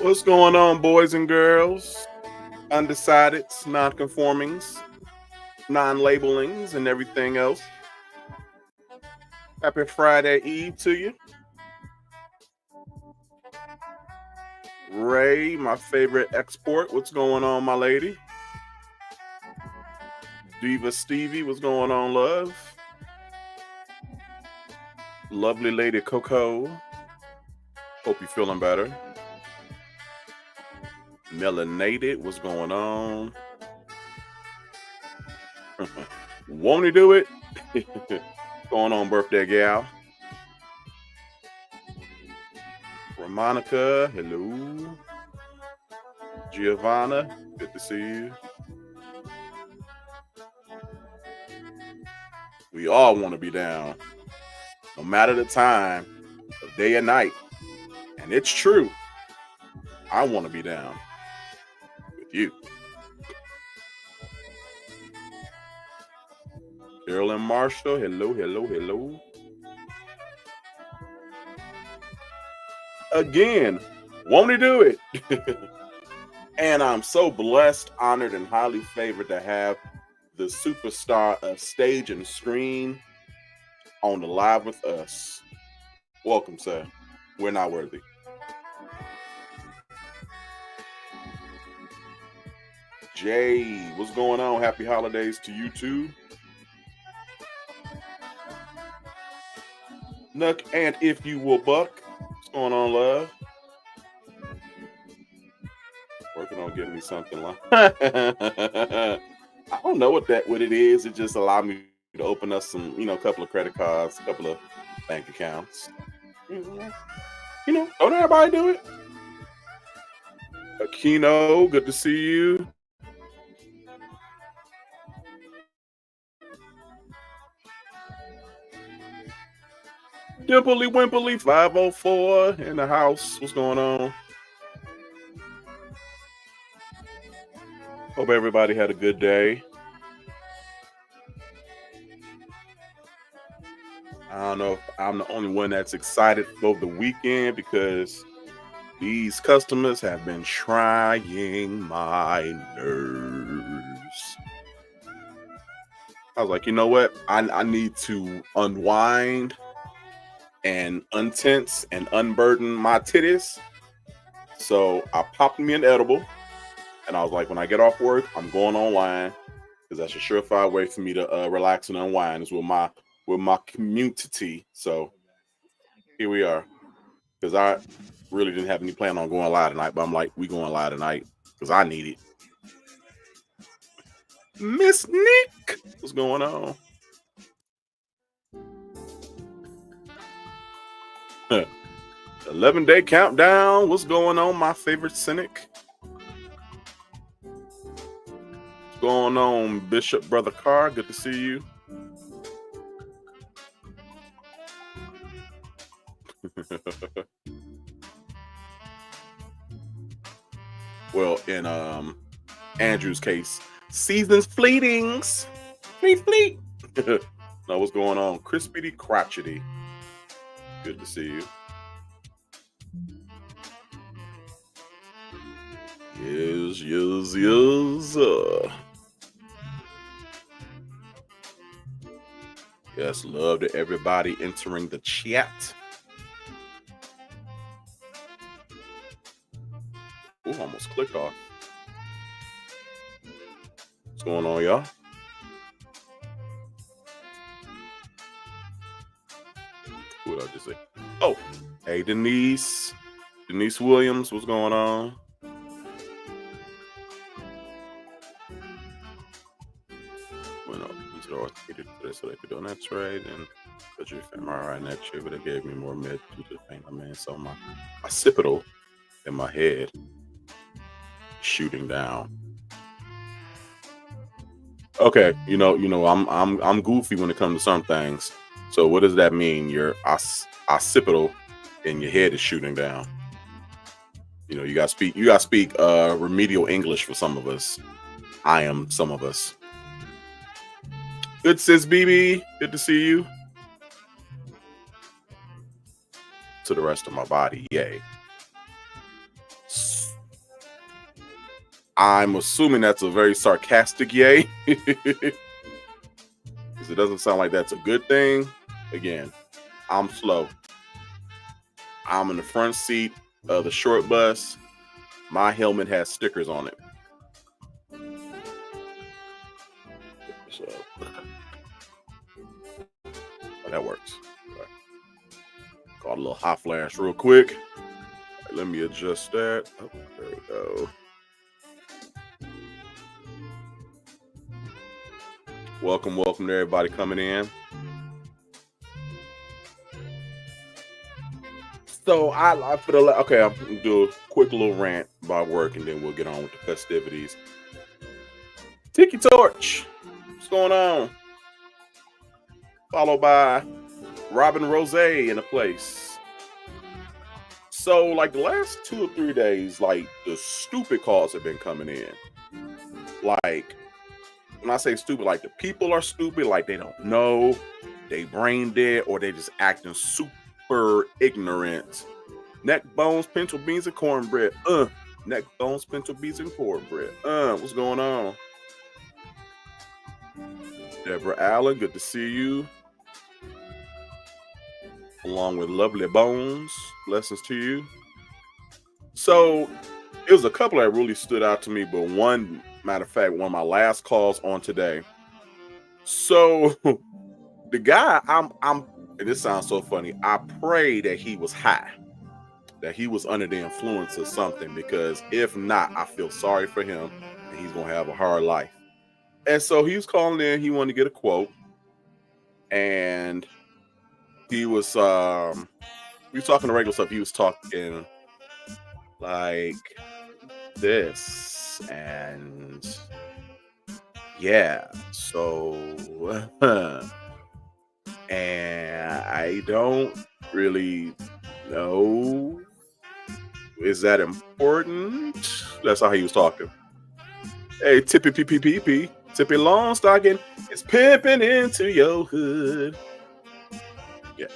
What's going on, boys and girls? Undecideds, non-conformings, non-labelings, and everything else. Happy Friday Eve to you. Ray, my favorite export. What's going on, my lady? Diva Stevie, what's going on, love? Lovely lady Coco. Hope you're feeling better. Melanated, what's going on? Won't he do it? Going on, birthday gal. Monica, hello. Giovanna, good to see you. We all want to be down, no matter the time of day or night. And it's true. I want to be down with you. Carolyn Marshall, hello, hello, hello. Again, won't he do it? And I'm so blessed, honored, and highly favored to have the superstar of stage and screen on the live with us. Welcome, sir. We're not worthy. Jay, what's going on? Happy holidays to you too. Nook, and if you will buck, what's going on, love? Working on getting me something like I don't know what it is. It just allowed me to open up some, a couple of credit cards, a couple of bank accounts. Don't everybody do it? Aquino, good to see you. Dimpley Wimpley 504 in the house. What's going on? Hope everybody had a good day. I don't know if I'm the only one that's excited for the weekend because these customers have been trying my nerves. I was like, you know what? I need to unwind and untense and unburden my titties. So I popped me an edible. And I was like, when I get off work, I'm going online because that's a surefire way for me to relax and unwind is with my community. So here we are. Because I really didn't have any plan on going live tonight, but I'm like, we going live tonight because I need it. Miss Nick, what's going on? 11-day countdown. What's going on, my favorite cynic? Going on, Bishop Brother Carr? Good to see you. Well, in Andrew's case, seasons fleetings. Fleet. Now, what's going on? Crispity crotchety. Good to see you. Yes. Yes, love to everybody entering the chat. Ooh, almost clicked off. What's going on, y'all? What did I just say? Oh, hey, Denise Williams, what's going on? Went up into the orthopedic today so they could do an x-ray and put your MRI next year, but it gave me more med due to the pain I'm in. So my occipital in my head shooting down. Okay, I'm goofy when it comes to some things. So what does that mean? Your occipital in your head is shooting down. You gotta speak remedial English for some of us. I am some of us. Good sis BB, good to see you. To the rest of my body, yay. I'm assuming that's a very sarcastic yay. Because it doesn't sound like that's a good thing. Again, I'm slow. I'm in the front seat of the short bus. My helmet has stickers on it. So that works. Right. Caught a little hot flash real quick. Right, let me adjust that. Oh, there we go. Welcome to everybody coming in. So I feel like, okay, I'm gonna do a quick little rant about work and then we'll get on with the festivities. Tiki Torch, what's going on? Followed by Robin Rose in the place. So like the last 2 or 3 days, like the stupid calls have been coming in. Like when I say stupid, like the people are stupid, like they don't know, they brain dead, or they just acting super ignorant. Neck bones, pinto beans, and cornbread. Neck bones, pinto beans, and cornbread. What's going on? Deborah Allen, good to see you. Along with Lovely Bones, blessings to you. So it was a couple that really stood out to me, but one, matter of fact, one of my last calls on today. So the guy, I'm and this sounds so funny. I pray that he was high, that he was under the influence of something, because if not, I feel sorry for him and he's gonna have a hard life. And so he was calling in, he wanted to get a quote, and he was talking the regular stuff. He was talking like this, and yeah, so and I don't really know, is that important? That's how he was talking. Hey, Tippy P, Tippy Longstocking is pimping into your hood. Yeah.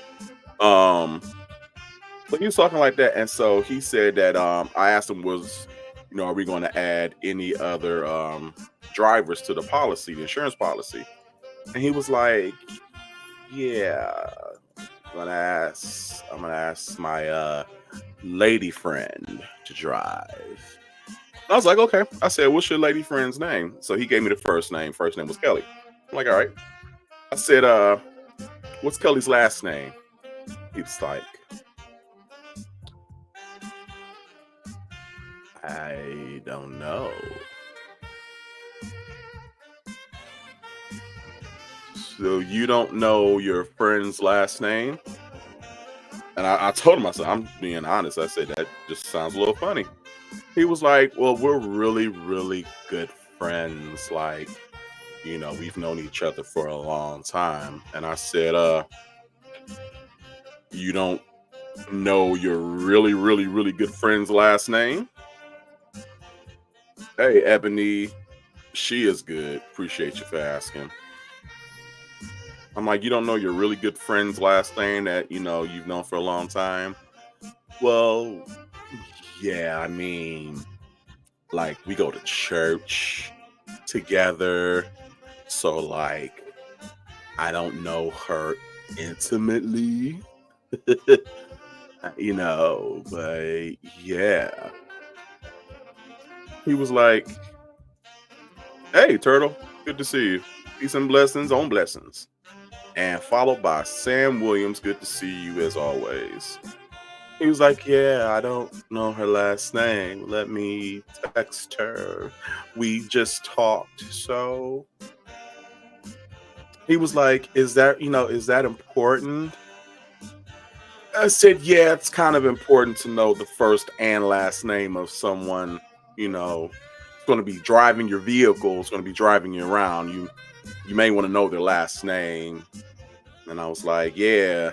But he was talking like that, and so he said that I asked him, was, are we going to add any other drivers to the policy, the insurance policy? And he was like, yeah, I'm gonna ask my lady friend to drive. I was like, okay. I said, what's your lady friend's name? So he gave me the first name. First name was Kelly. I'm like, all right. I said, what's Kelly's last name? He was like, I don't know. So you don't know your friend's last name? And I told him, I said, I'm being honest. I said, that just sounds a little funny. He was like, well, we're really, really good friends. Like, we've known each other for a long time. And I said, you don't know your really, really, really good friend's last name? Hey, Ebony, she is good. Appreciate you for asking. I'm like, you don't know your really good friend's last name that, you've known for a long time? Well, yeah, I mean, like, we go to church together. So, like, I don't know her intimately, but yeah. He was like, hey, Turtle, good to see you. Peace and blessings on blessings. And followed by Sam Williams, good to see you as always. He was like, yeah, I don't know her last name. Let me text her. We just talked. So he was like, is that important? I said, yeah, it's kind of important to know the first and last name of someone, it's going to be driving your vehicle. It's going to be driving you around. You may want to know their last name. And I was like, yeah,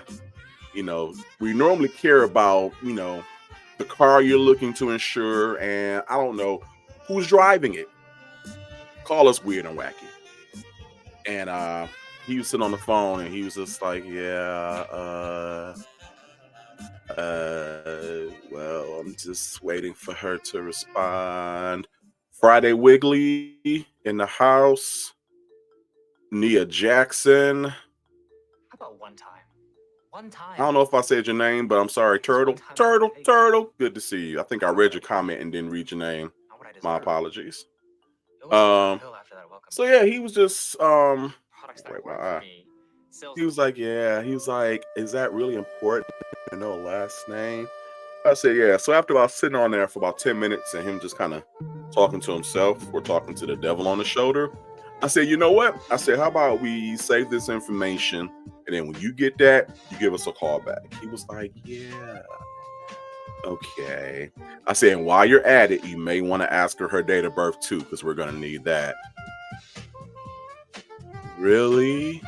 we normally care about, the car you're looking to insure, and I don't know who's driving it. Call us weird and wacky. And he was sitting on the phone and he was just like, yeah, well, I'm just waiting for her to respond Friday Wiggly in the house. Nia Jackson. How about one time? One time. I don't know if I said your name, but I'm sorry. Turtle. Good to see you. I think I read your comment and didn't read your name. My apologies. So yeah, he was just right my eye. He was like, yeah. He was like, is that really important to know last name? I said, yeah. So after I was sitting on there for about 10 minutes and him just kind of talking to himself or talking to the devil on the shoulder, I said, you know what? I said, how about we save this information and then when you get that, you give us a call back. He was like, yeah. Okay. I said, and while you're at it, you may want to ask her date of birth too, because we're going to need that. Really?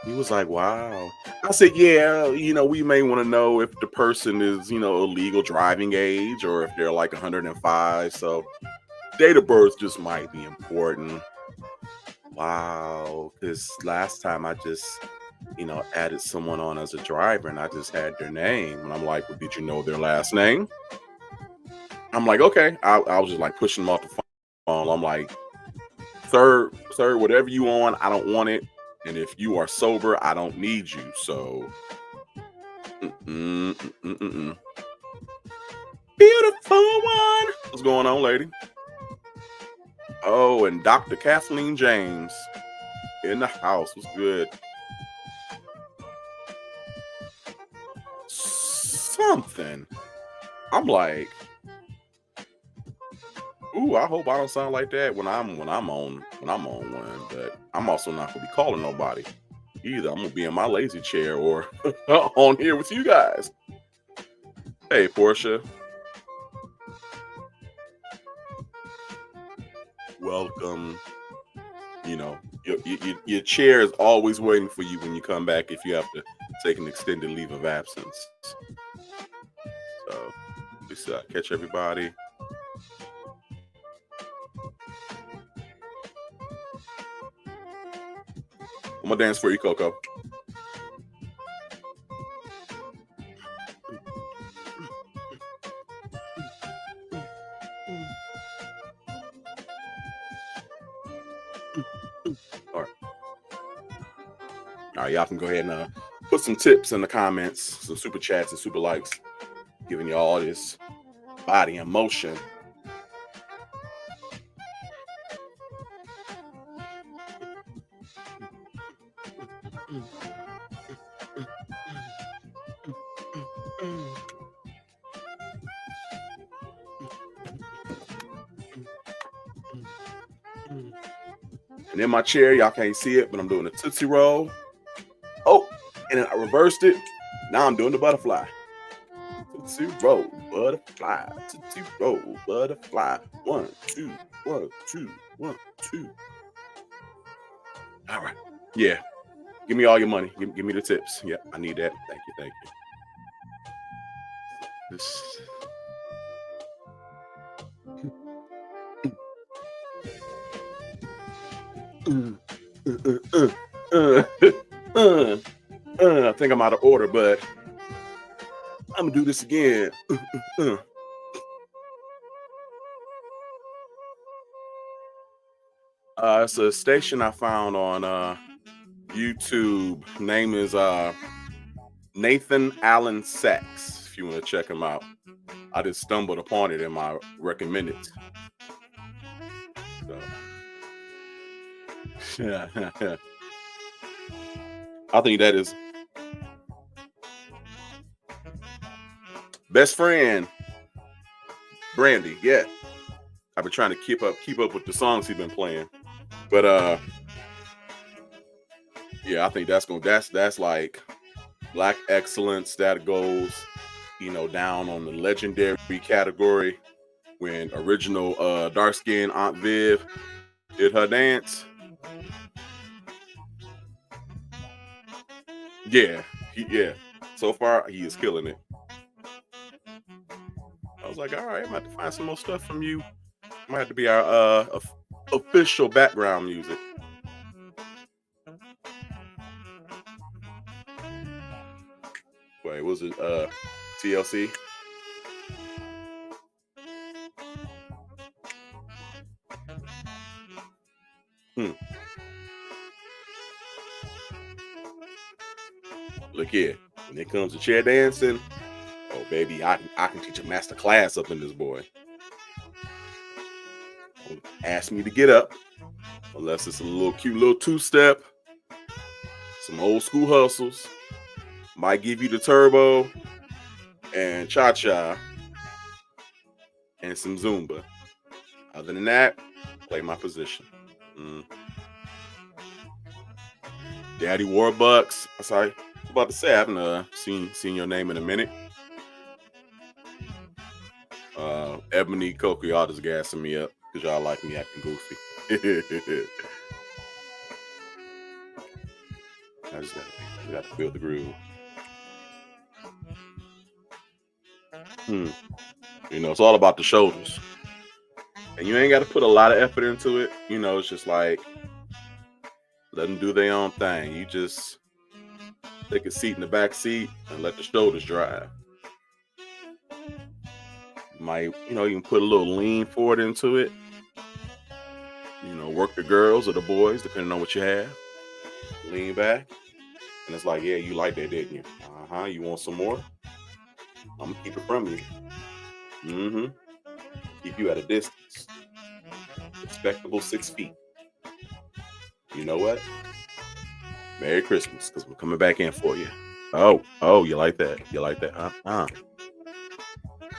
He was like, wow. I said, yeah, we may want to know if the person is, illegal driving age or if they're like 105. So date of birth just might be important. Wow. Because last time I just, added someone on as a driver and I just had their name. And I'm like, well, did you know their last name? I'm like, okay. I was just like pushing them off the phone. I'm like, sir, whatever you on, I don't want it. And if you are sober, I don't need you. So, beautiful one. What's going on, lady? Oh, and Dr. Kathleen James in the house. What's good? Something. I'm like, ooh, I hope I don't sound like that when I'm on one. But I'm also not gonna be calling nobody either. I'm gonna be in my lazy chair or on here with you guys. Hey, Portia. Welcome. Your chair is always waiting for you when you come back if you have to take an extended leave of absence. So, let's catch everybody. I'm gonna dance for you, Coco. All right, y'all can go ahead and put some tips in the comments, some super chats and super likes, giving you all this body and motion. And in my chair, y'all can't see it, but I'm doing a Tootsie Roll. Oh, and then I reversed it. Now I'm doing the butterfly. Tootsie Roll, butterfly. Tootsie Roll, butterfly. 1, 2, 1, 2, 1, 2. All right. Yeah. Give me all your money. Give me the tips. Yeah, I need that. Thank you. I think I'm out of order, but I'm gonna do this again. It's a station I found on YouTube. Name is Nathan Allen Sachs. If you want to check him out, I just stumbled upon it in my recommended. So. I think that is best friend Brandy. Yeah, I've been trying to keep up with the songs he's been playing, but yeah, I think that's like Black excellence that goes, down on the legendary category when original dark skinned Aunt Viv did her dance. Yeah, so far he is killing it. I was like, all right, I'm gonna have to find some more stuff from you. Might have to be our official background music. Wait, was it TLC? look here, when it comes to chair dancing, oh baby, I can teach a master class up in this boy. Don't ask me to get up unless it's a little cute little two-step, some old school hustles. Might give you the turbo and cha-cha and some Zumba. Other than that, play my position. Daddy Warbucks. Sorry, I was about to say I haven't seen your name in a minute. Ebony Coco, y'all just gassing me up because y'all like me acting goofy. I just gotta feel the groove. You know, it's all about the shoulders. And you ain't got to put a lot of effort into it. You know, it's just like, let them do their own thing. You just take a seat in the back seat and let the shoulders drive. You can put a little lean forward into it. You know, work the girls or the boys, depending on what you have. Lean back. And it's like, yeah, you like that, didn't you? Uh-huh. You want some more? I'm going to keep it from you. Keep you at a distance. Respectable 6 feet. You know what? Merry Christmas, because we're coming back in for you. Oh, you like that? You like that?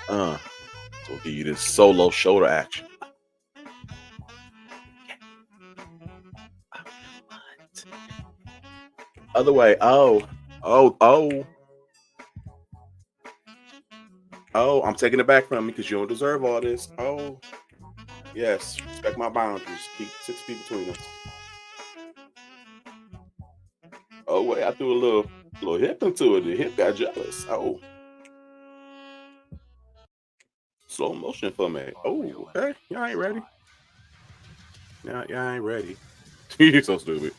So we'll give you this solo shoulder action. Other way. Oh, I'm taking it back from you because you don't deserve all this. Oh, yes, respect my boundaries. Keep 6 feet between us. Oh wait, I threw a little hip into it. The hip got jealous. Oh, slow motion for me. Oh, okay. Y'all ain't ready. Y'all ain't ready. You're so stupid.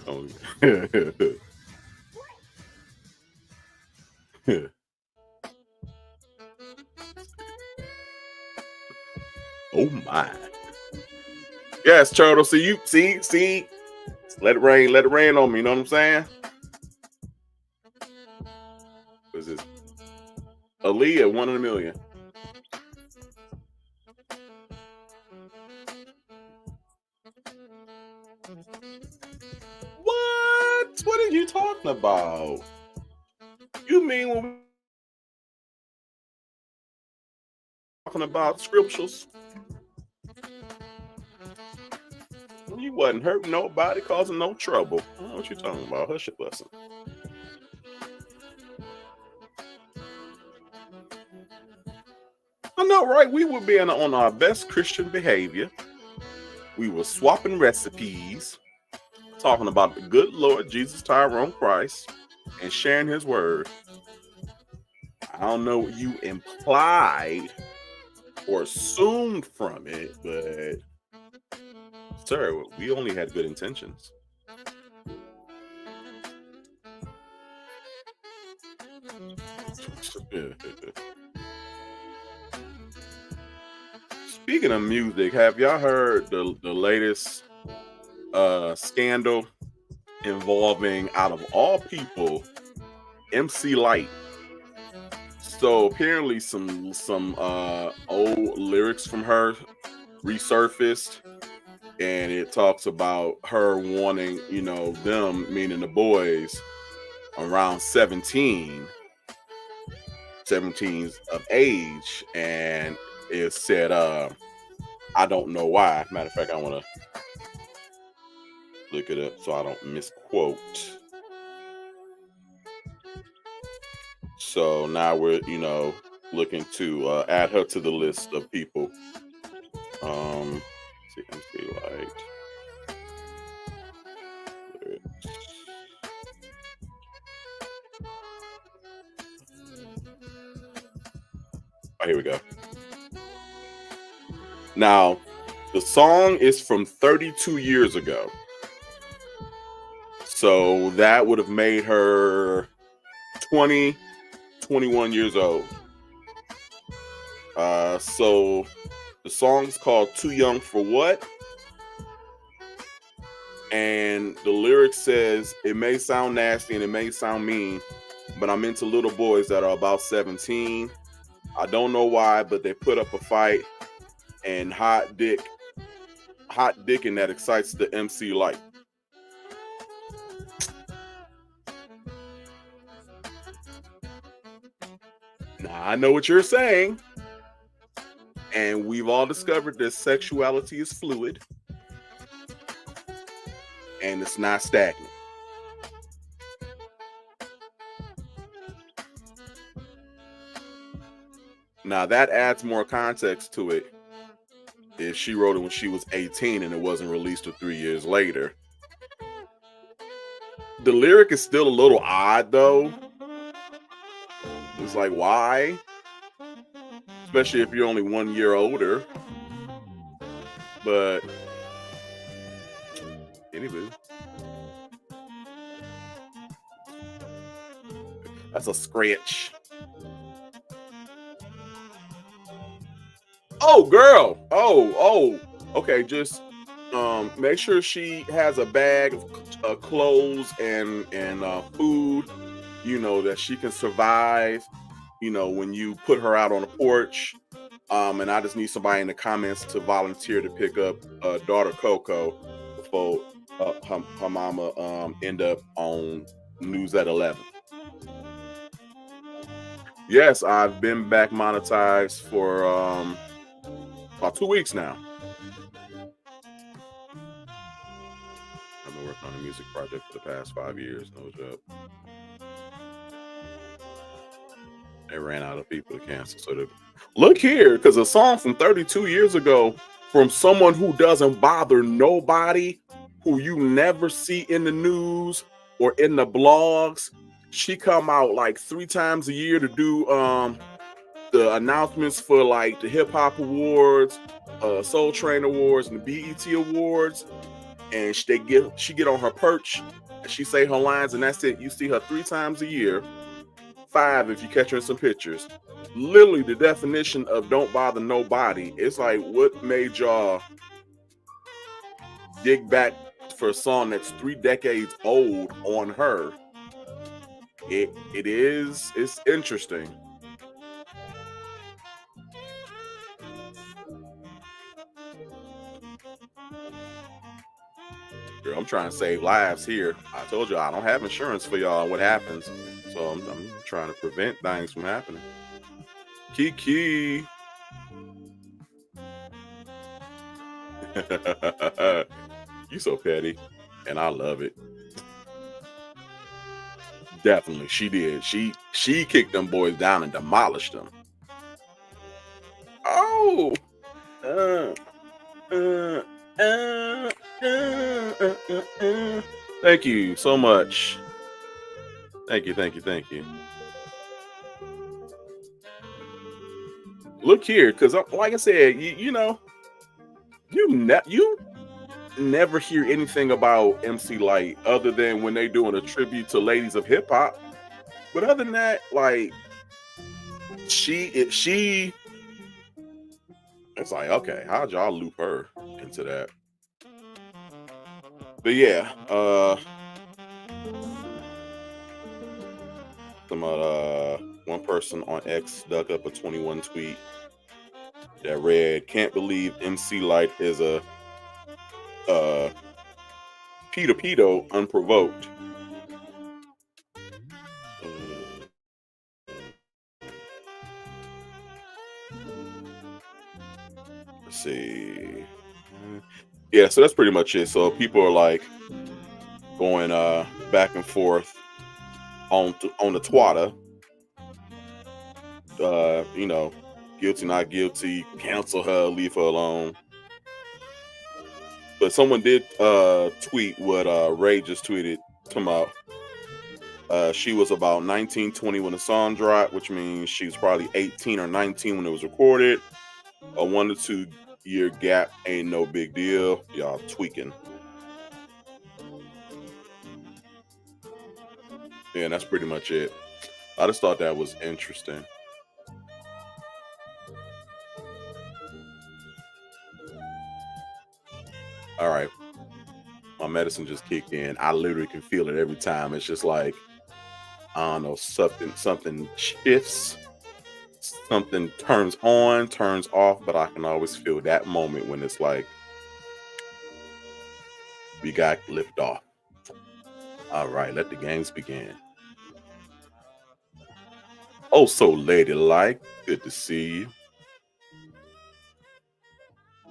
Oh. Oh my. Yes, Turtle. See. Let it rain on me. You know what I'm saying? What's this? Aaliyah, 1 in a million. What? What are you talking about? You mean when we're talking about scriptures? You wasn't hurting nobody, causing no trouble. I don't know what you talking about. Hush your blessing. I know, right? We were being on our best Christian behavior. We were swapping recipes, talking about the good Lord Jesus Tyrone Christ, and sharing his word. I don't know what you implied or assumed from it, but sir, we only had good intentions. Speaking of music, have y'all heard the latest scandal involving, out of all people, MC Light? So apparently some old lyrics from her resurfaced, and it talks about her wanting, them, meaning the boys, around 17's of age, and it said, I don't know why. Matter of fact, I want to look it up so I don't misquote. So now we're, looking to add her to the list of people. See, MC Light. Oh, here we go. Now, the song is from 32 years ago. So that would have made her 20, 21 years old. So the song's called Too Young for What? And the lyric says, it may sound nasty and it may sound mean, but I'm into little boys that are about 17. I don't know why, but they put up a fight, and hot dick, and that excites the MC Light. Now I know what you're saying, and we've all discovered that sexuality is fluid and it's not stagnant. Now that adds more context to it if she wrote it when she was 18 and it wasn't released till 3 years later. The lyric is still a little odd though. It's like, why? Especially if you're only 1 year older. But anyway, that's a scratch. Oh, girl. Oh. Okay, just make sure she has a bag of clothes and food. That she can survive. When you put her out on the porch. And I just need somebody in the comments to volunteer to pick up daughter Coco before her mama end up on news at 11. Yes, I've been back monetized for about 2 weeks now. I've been working on a music project for the past 5 years. No joke. They ran out of people to cancel. So look here, because a song from 32 years ago from someone who doesn't bother nobody, who you never see in the news or in the blogs. She come out like 3 times a year to do the announcements for like the Hip Hop Awards, Soul Train Awards, and the BET Awards. And she get on her perch and she say her lines, and that's it. You see her 3 times a year. 5 if you catch her in some pictures. Literally the definition of don't bother nobody. It's like, what made y'all dig back for a song that's 3 decades old on her? It's interesting. Girl, I'm trying to save lives here. I told you I don't have insurance for y'all. What happens? So I'm trying to prevent things from happening. Kiki. You so petty, and I love it. Definitely, she did. She kicked them boys down and demolished them. Oh. Thank you so much. Thank you. Look here, because like I said, you never hear anything about MC Light other than when they doing a tribute to ladies of hip hop. But other than that, like she it's like, okay, how'd y'all loop her into that? But yeah, one person on X dug up a 21 tweet that read, "Can't believe MC Light is a pedo unprovoked." Let's see. Yeah, so that's pretty much it. So people are like going back and forth on the Twitter. Guilty, not guilty, cancel her, leave her alone. But someone did tweet what Ray just tweeted, talking about she was about 19, 20 when the song dropped, which means she was probably 18 or 19 when it was recorded. A 1 to 2 year gap ain't no big deal. Y'all tweaking. Yeah, and that's pretty much it. I just thought that was interesting. All right. My medicine just kicked in. I literally can feel it every time. It's just like I don't know, something shifts, something turns on, turns off, but I can always feel that moment when it's like we got lift off. All right, let the games begin. Oh, so ladylike. Good to see you.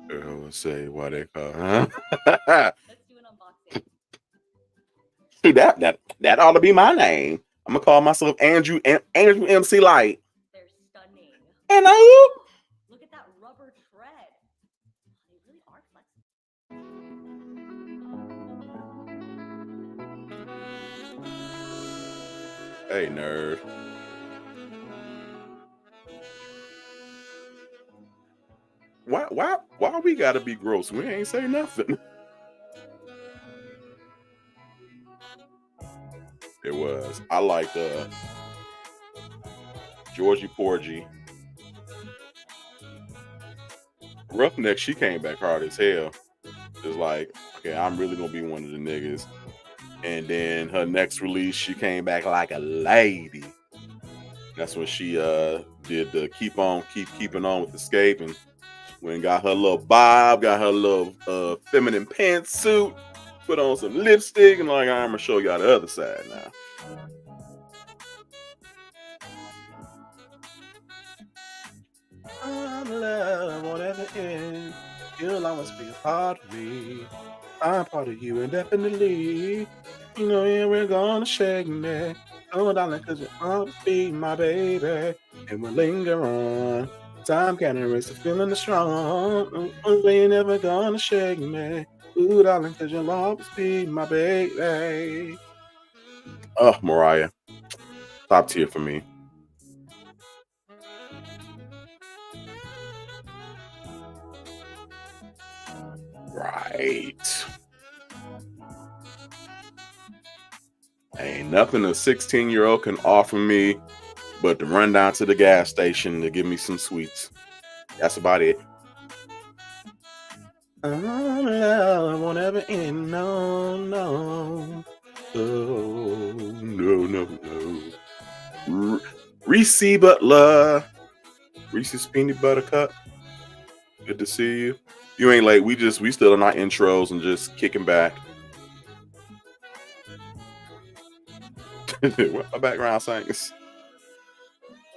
Girl, say what they call, huh? Let's do an unboxing. See that ought to be my name. I'm gonna call myself Andrew MC Light. They're stunning. And Look at that rubber tread. They really are flexible. hey nerd. Why we gotta be gross? We ain't say nothing. It was. I like Georgie Porgy. Roughneck, she came back hard as hell. It's like, okay, I'm really gonna be one of the niggas. And then her next release, she came back like a lady. That's when she did the keeping on with Escape, and when got her little bob, got her little feminine pantsuit, put on some lipstick, and like I'm gonna show y'all the other side now. Love, whatever is, you'll always be a part of me. I'm part of you indefinitely. You know, yeah, we're gonna shake me. Oh, darling, cause you'll always be my baby. And we'll linger on. Time can't erase the feeling that's strong. You're never gonna shake me. Ooh, darling, cause you'll always be my baby. Oh, Mariah. Top tier for me. Right. Ain't nothing a 16-year-old can offer me but to run down to the gas station to give me some sweets. That's about it. Love won't ever end. No, no. Oh, no, no, no. Reese Butler. Reese's Peanut Butter Cup. Good to see you. You ain't late. We still in our intros and just kicking back. What my background singers?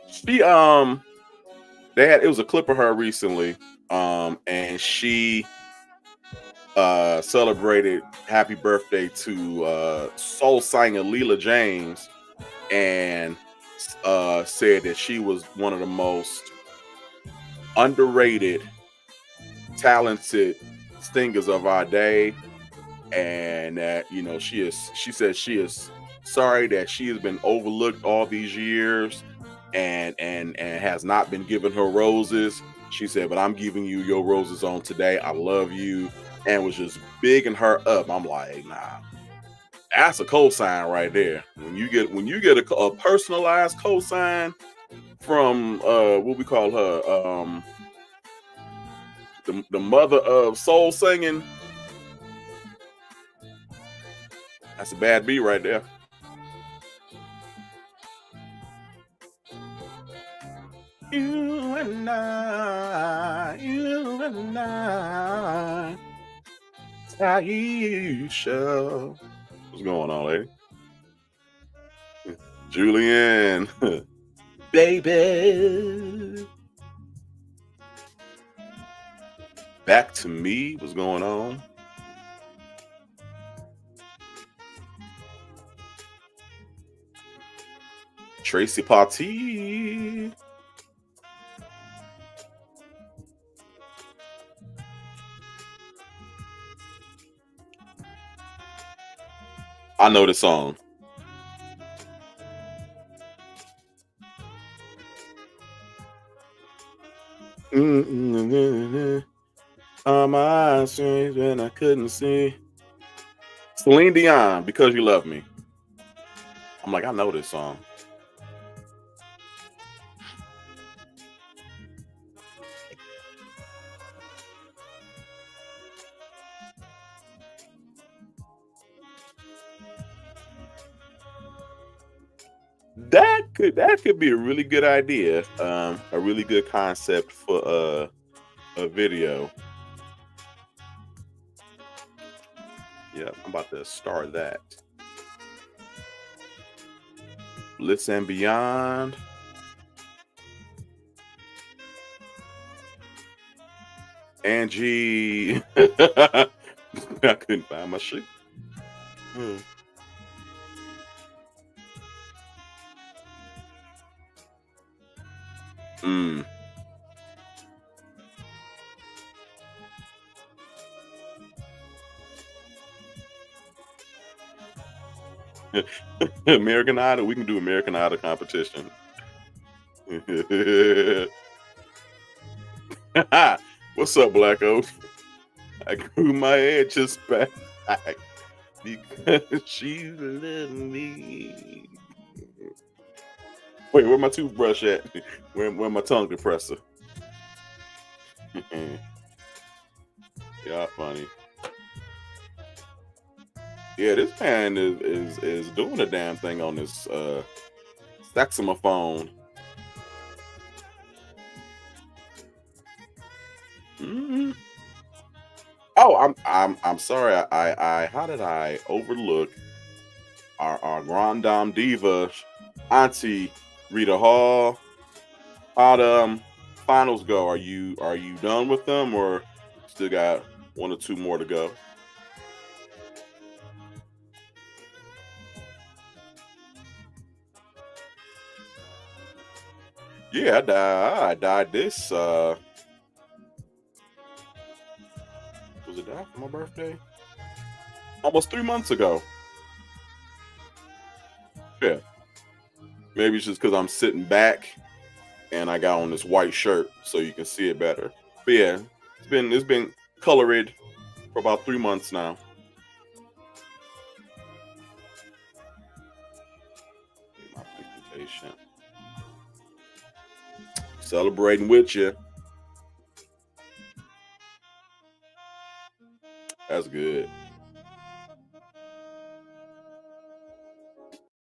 She it was a clip of her recently. And she celebrated happy birthday to soul singer Leela James, and said that she was one of the most underrated, talented singers of our day, and that she said she is sorry that she has been overlooked all these years and has not been given her roses. She said, but I'm giving you your roses on today. I love you, and was just bigging her up. I'm like, nah, that's a cosign right there. When you get a personalized cosign from what we call her, the mother of soul singing, that's a bad beat right there. You and I, Taisha. What's going on, lady? Julian, baby. Back to me. What's going on? Tracy Party. I know the song. On my eyes changed when I couldn't see. Celine Dion, Because You Love Me. I'm like, I know this song. That could be a really good idea. A really good concept for a video. Yeah, I'm about to start that. Blitz and Beyond. Angie. I couldn't find my shit. Hmm. Mm. American Idol. We can do American Idol competition. What's up, Black Oak? I grew my edges back because she loved me. Wait, where my toothbrush at? Where my tongue compressor? Yeah, funny. Yeah, this man is doing a damn thing on this saxophone. Mhm. Oh, I'm sorry. I how did I overlook our grand dame diva, Auntie Rita Hall? How'd finals go? Are you done with them, or still got one or two more to go? Yeah, I died this was it that for my birthday? Almost 3 months ago. Yeah. Maybe it's just because I'm sitting back and I got on this white shirt so you can see it better. But yeah, it's been colored for about 3 months now. My pigmentation. Celebrating with you. That's good.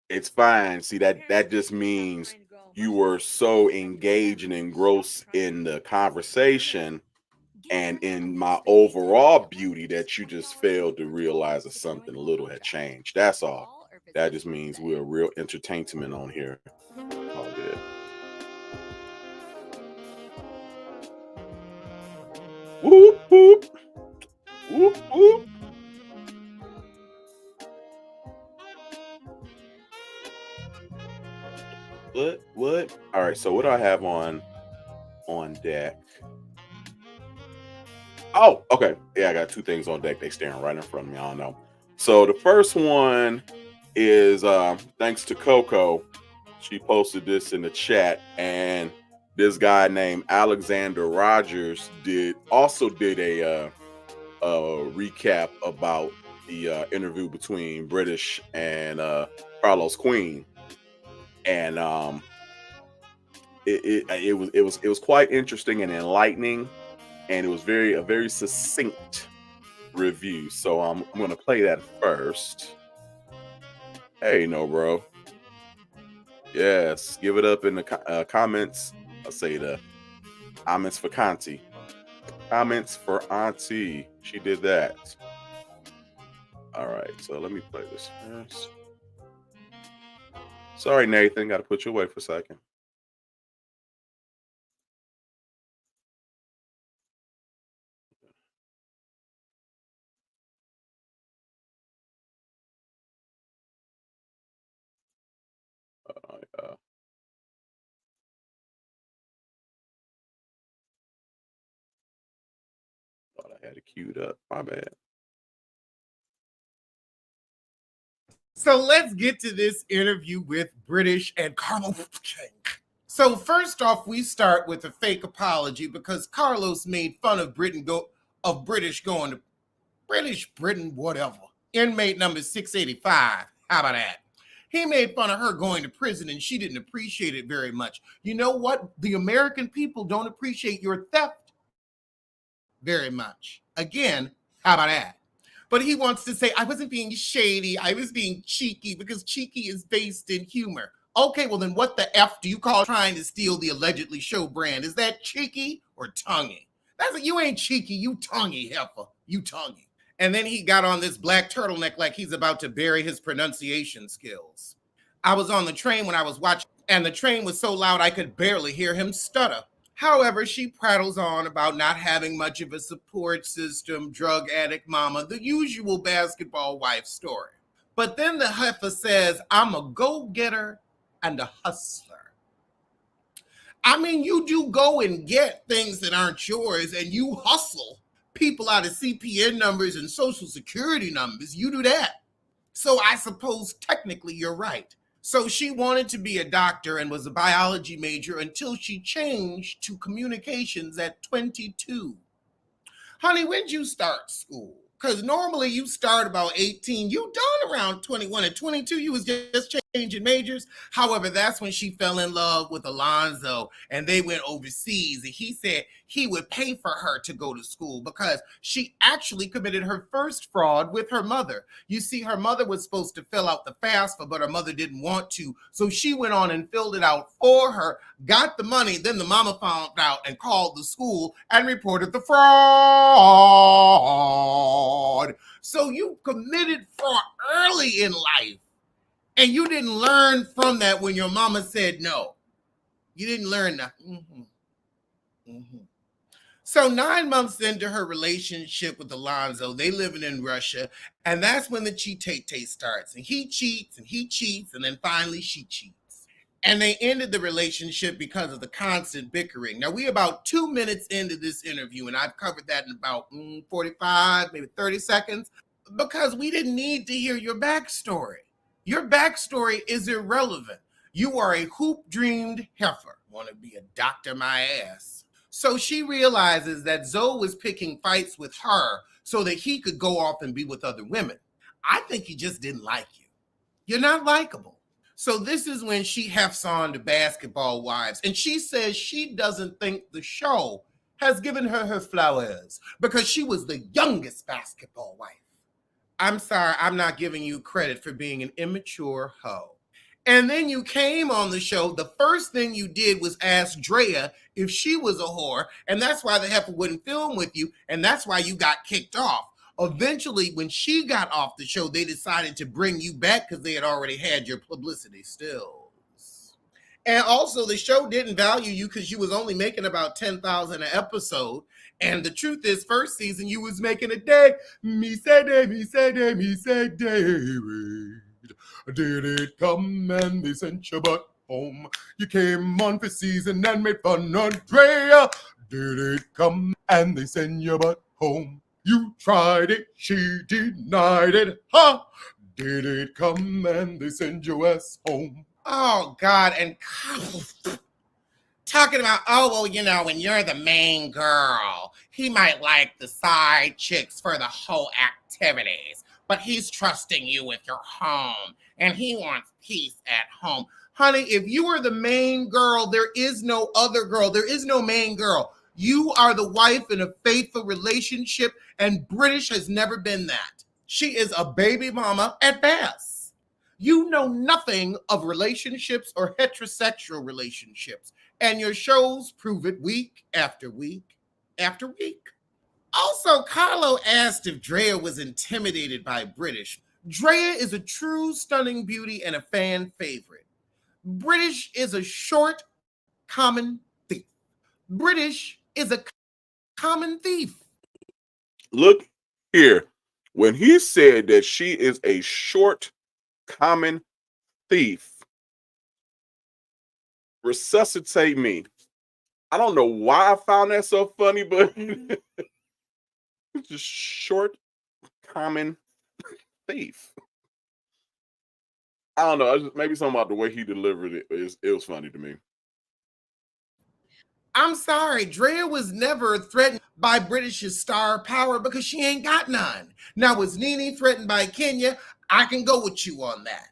It's fine. See that just means you were so engaged and engrossed in the conversation and in my overall beauty that you just failed to realize that something little had changed. That's all. That just means we're a real entertainment on here. All good. Whoop whoop whoop whoop. What? What? All right. So what do I have on deck? Oh, okay. Yeah, I got two things on deck. They staring right in front of me. I don't know. So the first one is thanks to Coco. She posted this in the chat, and this guy named Alexander Rogers did a recap about the interview between British and Carlos Queen, and it was quite interesting and enlightening, and it was a very succinct review. So I'm gonna play that first. Hey, no, bro. Yes, give it up in the comments. I'll say the comments for Conti. Comments for Auntie. She did that. All right, so let me play this first. Sorry, Nathan. Got to put you away for a second. Uh, thought I had it queued up. My bad. So let's get to this interview with British and Carlos. So first off, we start with a fake apology because Carlos made fun of British going to Britain, whatever. Inmate number 685. How about that? He made fun of her going to prison and she didn't appreciate it very much. You know what? The American people don't appreciate your theft very much. Again, how about that? But he wants to say, I wasn't being shady. I was being cheeky because cheeky is based in humor. Okay, well then what the F do you call trying to steal the allegedly show brand? Is that cheeky or tonguey? You ain't cheeky, you tonguey, heifer. You tonguey. And then he got on this black turtleneck like he's about to bury his pronunciation skills. I was on the train when I was watching, and the train was so loud I could barely hear him stutter. However, she prattles on about not having much of a support system, drug addict mama, the usual basketball wife story. But then the heifer says, I'm a go-getter and a hustler. I mean, you do go and get things that aren't yours, and you hustle people out of CPN numbers and social security numbers. You do that. So I suppose technically you're right. So she wanted to be a doctor and was a biology major until she changed to communications at 22. Honey, when'd you start school? Because normally you start about 18. You done around 21. At 22, you was just changing majors. However, that's when she fell in love with Alonzo and they went overseas. And he said he would pay for her to go to school because she actually committed her first fraud with her mother. You see, her mother was supposed to fill out the FAFSA, but her mother didn't want to. So she went on and filled it out for her, got the money. Then the mama found out and called the school and reported the fraud. So you committed fraud early in life. And you didn't learn from that when your mama said no. You didn't learn that. So 9 months into her relationship with Alonzo, they living in Russia, and that's when the cheat-tay starts. And he cheats, and then finally she cheats. And they ended the relationship because of the constant bickering. Now, we about 2 minutes into this interview, and I've covered that in about 45, maybe 30 seconds, because we didn't need to hear your backstory. Your backstory is irrelevant. You are a hoop-dreamed heifer. Want to be a doctor, my ass. So she realizes that Zoe was picking fights with her so that he could go off and be with other women. I think he just didn't like you. You're not likable. So this is when she hefts on to Basketball Wives, and she says she doesn't think the show has given her her flowers because she was the youngest basketball wife. I'm sorry, I'm not giving you credit for being an immature hoe. And then you came on the show, the first thing you did was ask Drea if she was a whore, and that's why the heifer wouldn't film with you, and that's why you got kicked off. Eventually, when she got off the show, they decided to bring you back because they had already had your publicity stills. And also, the show didn't value you because you was only making about $10,000 an episode. And the truth is, first season, you was making a day. Me say David. Did it come and they sent your butt home? You came on for season and made fun of Drea. Did it come and they sent your butt home? You tried it, she denied it, huh? Did it come and they send your ass home? Oh, God, and talking about, oh, well, you know, when you're the main girl, he might like the side chicks for the whole activities, but he's trusting you with your home, and he wants peace at home. Honey, if you are the main girl, there is no other girl. There is no main girl. You are the wife in a faithful relationship, and British has never been that. She is a baby mama at best. You know nothing of relationships or heterosexual relationships, and your shows prove it week after week after week. Also, Carlo asked if Drea was intimidated by British. Drea is a true stunning beauty and a fan favorite. British is a short, common thief. British is a common thief. Look here. When he said that she is a short, common thief, resuscitate me. I don't know why I found that so funny, but it's just short, common thief. I don't know. Maybe something about the way he delivered it. It was funny to me. I'm sorry, Drea was never threatened by British's star power because she ain't got none. Now, was Nene threatened by Kenya? I can go with you on that.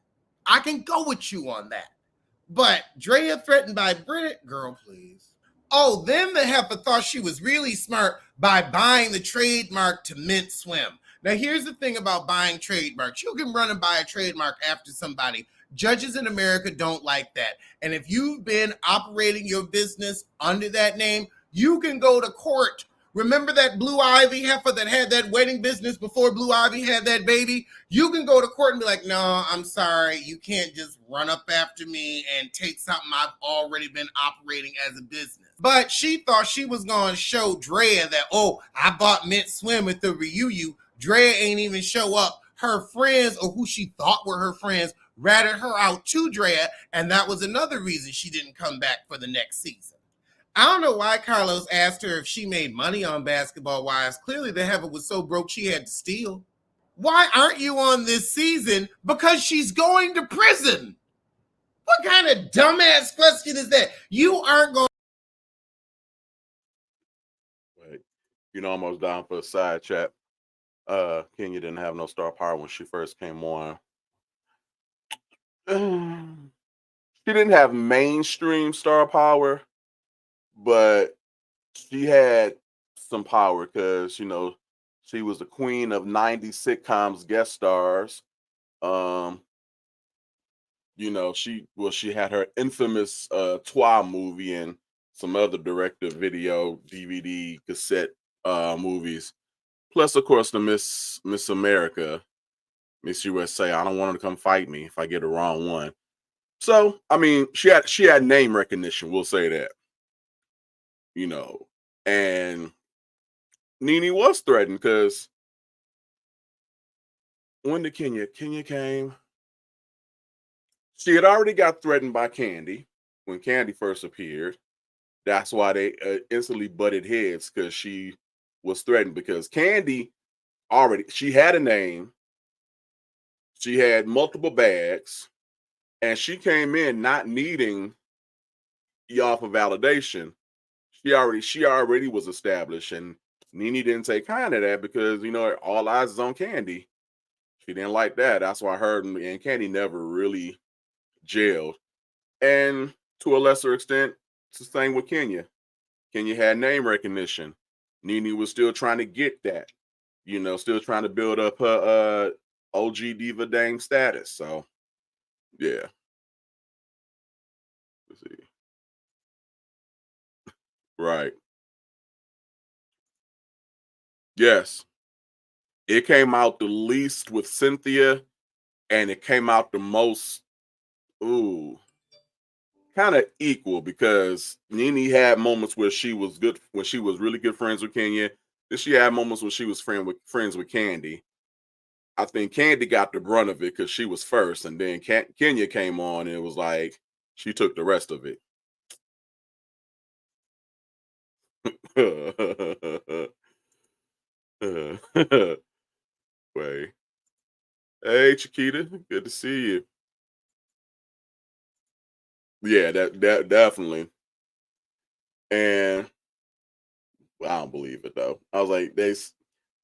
But Drea threatened by Brit? Girl, please. Oh, then the heifer thought she was really smart by buying the trademark to Mint Swim. Now, here's the thing about buying trademarks. You can run and buy a trademark after somebody. Judges in America don't like that. And if you've been operating your business under that name, you can go to court. Remember that Blue Ivy heifer that had that wedding business before Blue Ivy had that baby? You can go to court and be like, no, I'm sorry. You can't just run up after me and take something I've already been operating as a business. But she thought she was going to show Drea that, oh, I bought Mint Swim at the reunion. Drea ain't even show up. Her friends, or who she thought were her friends, ratted her out to Drea, and that was another reason she didn't come back for the next season. I don't know why Carlos asked her if she made money on Basketball Wives. Clearly, the heifer was so broke she had to steal. Why aren't you on this season? Because she's going to prison. What kind of dumbass question is that? You aren't going. Wait, almost down for a side chat. Kenya didn't have no star power when she first came on. She didn't have mainstream star power, but she had some power because she was the queen of 90 sitcoms guest stars. She had her infamous Twa movie and some other direct-to-video DVD cassette movies. Plus, of course, the Miss America, Miss USA. I don't want her to come fight me if I get the wrong one. So, I mean, she had name recognition. We'll say that. And Nene was threatened because when did Kenya came, she had already got threatened by Candy when Candy first appeared. That's why they instantly butted heads, because she was threatened, because Candy she had a name, she had multiple bags, and she came in not needing y'all for validation. She already was established, and Nene didn't take kind of that because all eyes is on Candy. She didn't like that. That's why her and Candy never really jailed. And to a lesser extent, it's the same with Kenya. Kenya had name recognition. Nene was still trying to get that, still trying to build up her OG diva dame status. So, yeah. Let's see. Right. Yes. It came out the least with Cynthia, and it came out the most, kind of equal, because Nene had moments where she was good, when she was really good friends with Kenya. Then she had moments when she was friends with Candy. I think Candy got the brunt of it because she was first, and then Kenya came on, and it was like she took the rest of it. Wait. Hey, Chiquita, good to see you. Yeah, that definitely. And I don't believe it though. I was like,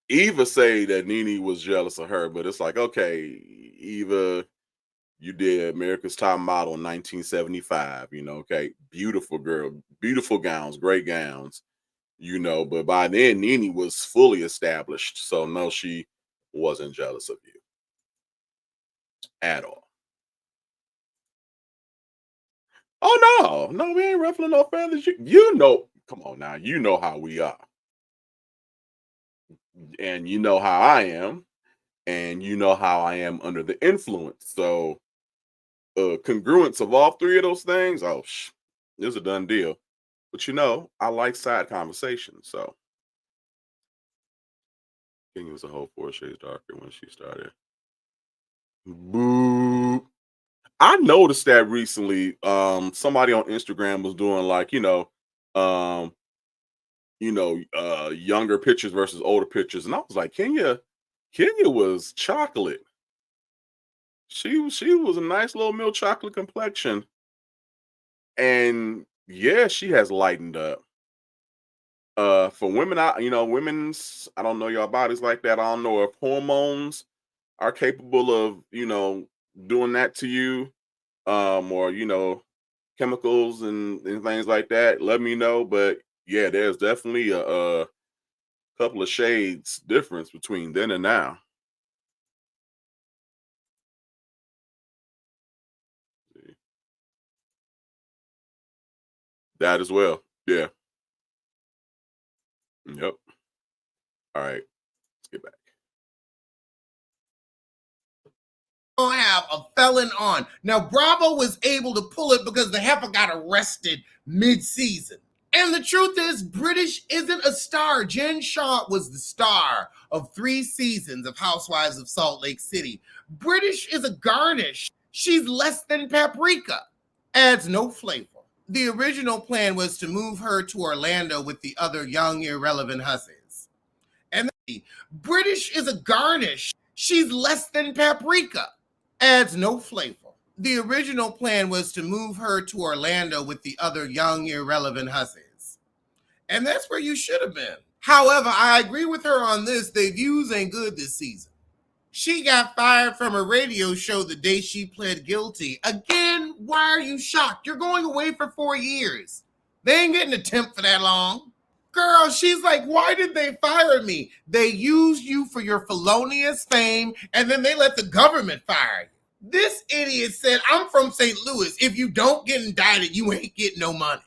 Eva say that Nene was jealous of her, but it's like, okay, Eva, you did America's Top Model in 1975. Okay, beautiful girl, beautiful gowns, great gowns. But by then Nene was fully established, so no, she wasn't jealous of you at all. Oh no, we ain't ruffling no feathers. Come on now, you know how we are, and you know how I am, and you know how I am under the influence. So, congruence of all three of those things, it's a done deal. But I like side conversations. So, King was a whole 4 shades darker when she started. Boo. I noticed that recently. Somebody on Instagram was doing like, younger pictures versus older pictures, and I was like, Kenya was chocolate. She was a nice little milk chocolate complexion, and yeah, she has lightened up. For women, women's, I don't know your bodies like that. I don't know if hormones are capable of doing that to you, or chemicals and things like that. Let me know. But yeah, there's definitely a couple of shades difference between then and now. That as well. Yeah. Yep. All right. Let's get back. Have a felon on. Now, Bravo was able to pull it because the heifer got arrested mid-season. And the truth is, British isn't a star. Jen Shaw was the star of 3 seasons of Housewives of Salt Lake City. British is a garnish. She's less than paprika. Adds no flavor. The original plan was to move her to Orlando with the other young, irrelevant hussies. And British is a garnish. She's less than paprika. Adds no flavor. The original plan was to move her to Orlando with the other young, irrelevant hussies. And that's where you should have been. However, I agree with her on this. The views ain't good this season. She got fired from a radio show the day she pled guilty. Again, why are you shocked? You're going away for 4 years. They ain't getting a temp for that long. Girl, she's like, why did they fire me? They used you for your felonious fame, and then they let the government fire you. This idiot said, I'm from St. Louis. If you don't get indicted, you ain't getting no money.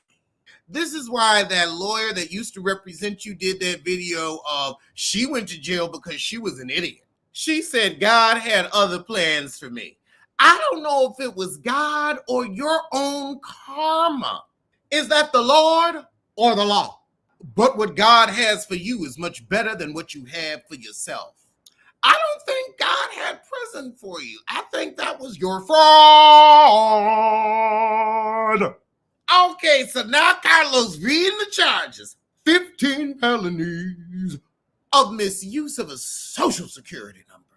This is why that lawyer that used to represent you did that video of she went to jail because she was an idiot. She said God had other plans for me. I don't know if it was God or your own karma. Is that the Lord or the law? But what God has for you is much better than what you have for yourself. I don't think God had prison for you. I think that was your fraud. Okay, so now Carlos reading the charges. 15 felonies of misuse of a social security number.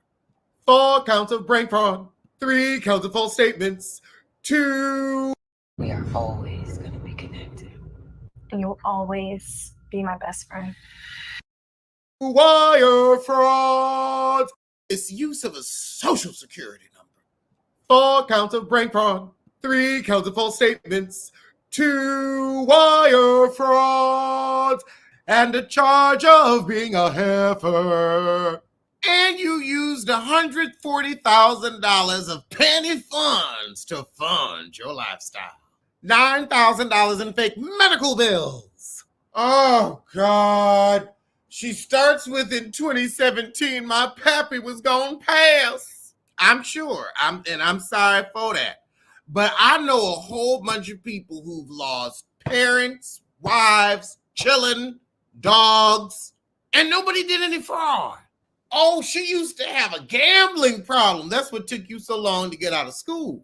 4 counts of brain fraud. 3 counts of false statements. 2. We are always going to be connected. And you'll always be my best friend. Wire fraud. Misuse of a social security number. 4 counts of brain fraud. 3 counts of false statements. 2 wire frauds. And a charge of being a heifer. And you used $140,000 of penny funds to fund your lifestyle. $9,000 in fake medical bills. Oh, God. She starts with, in 2017, my pappy was gonna pass. I'm sure. I'm sorry for that. But I know a whole bunch of people who've lost parents, wives, children, dogs, and nobody did any fraud. Oh, she used to have a gambling problem. That's what took you so long to get out of school.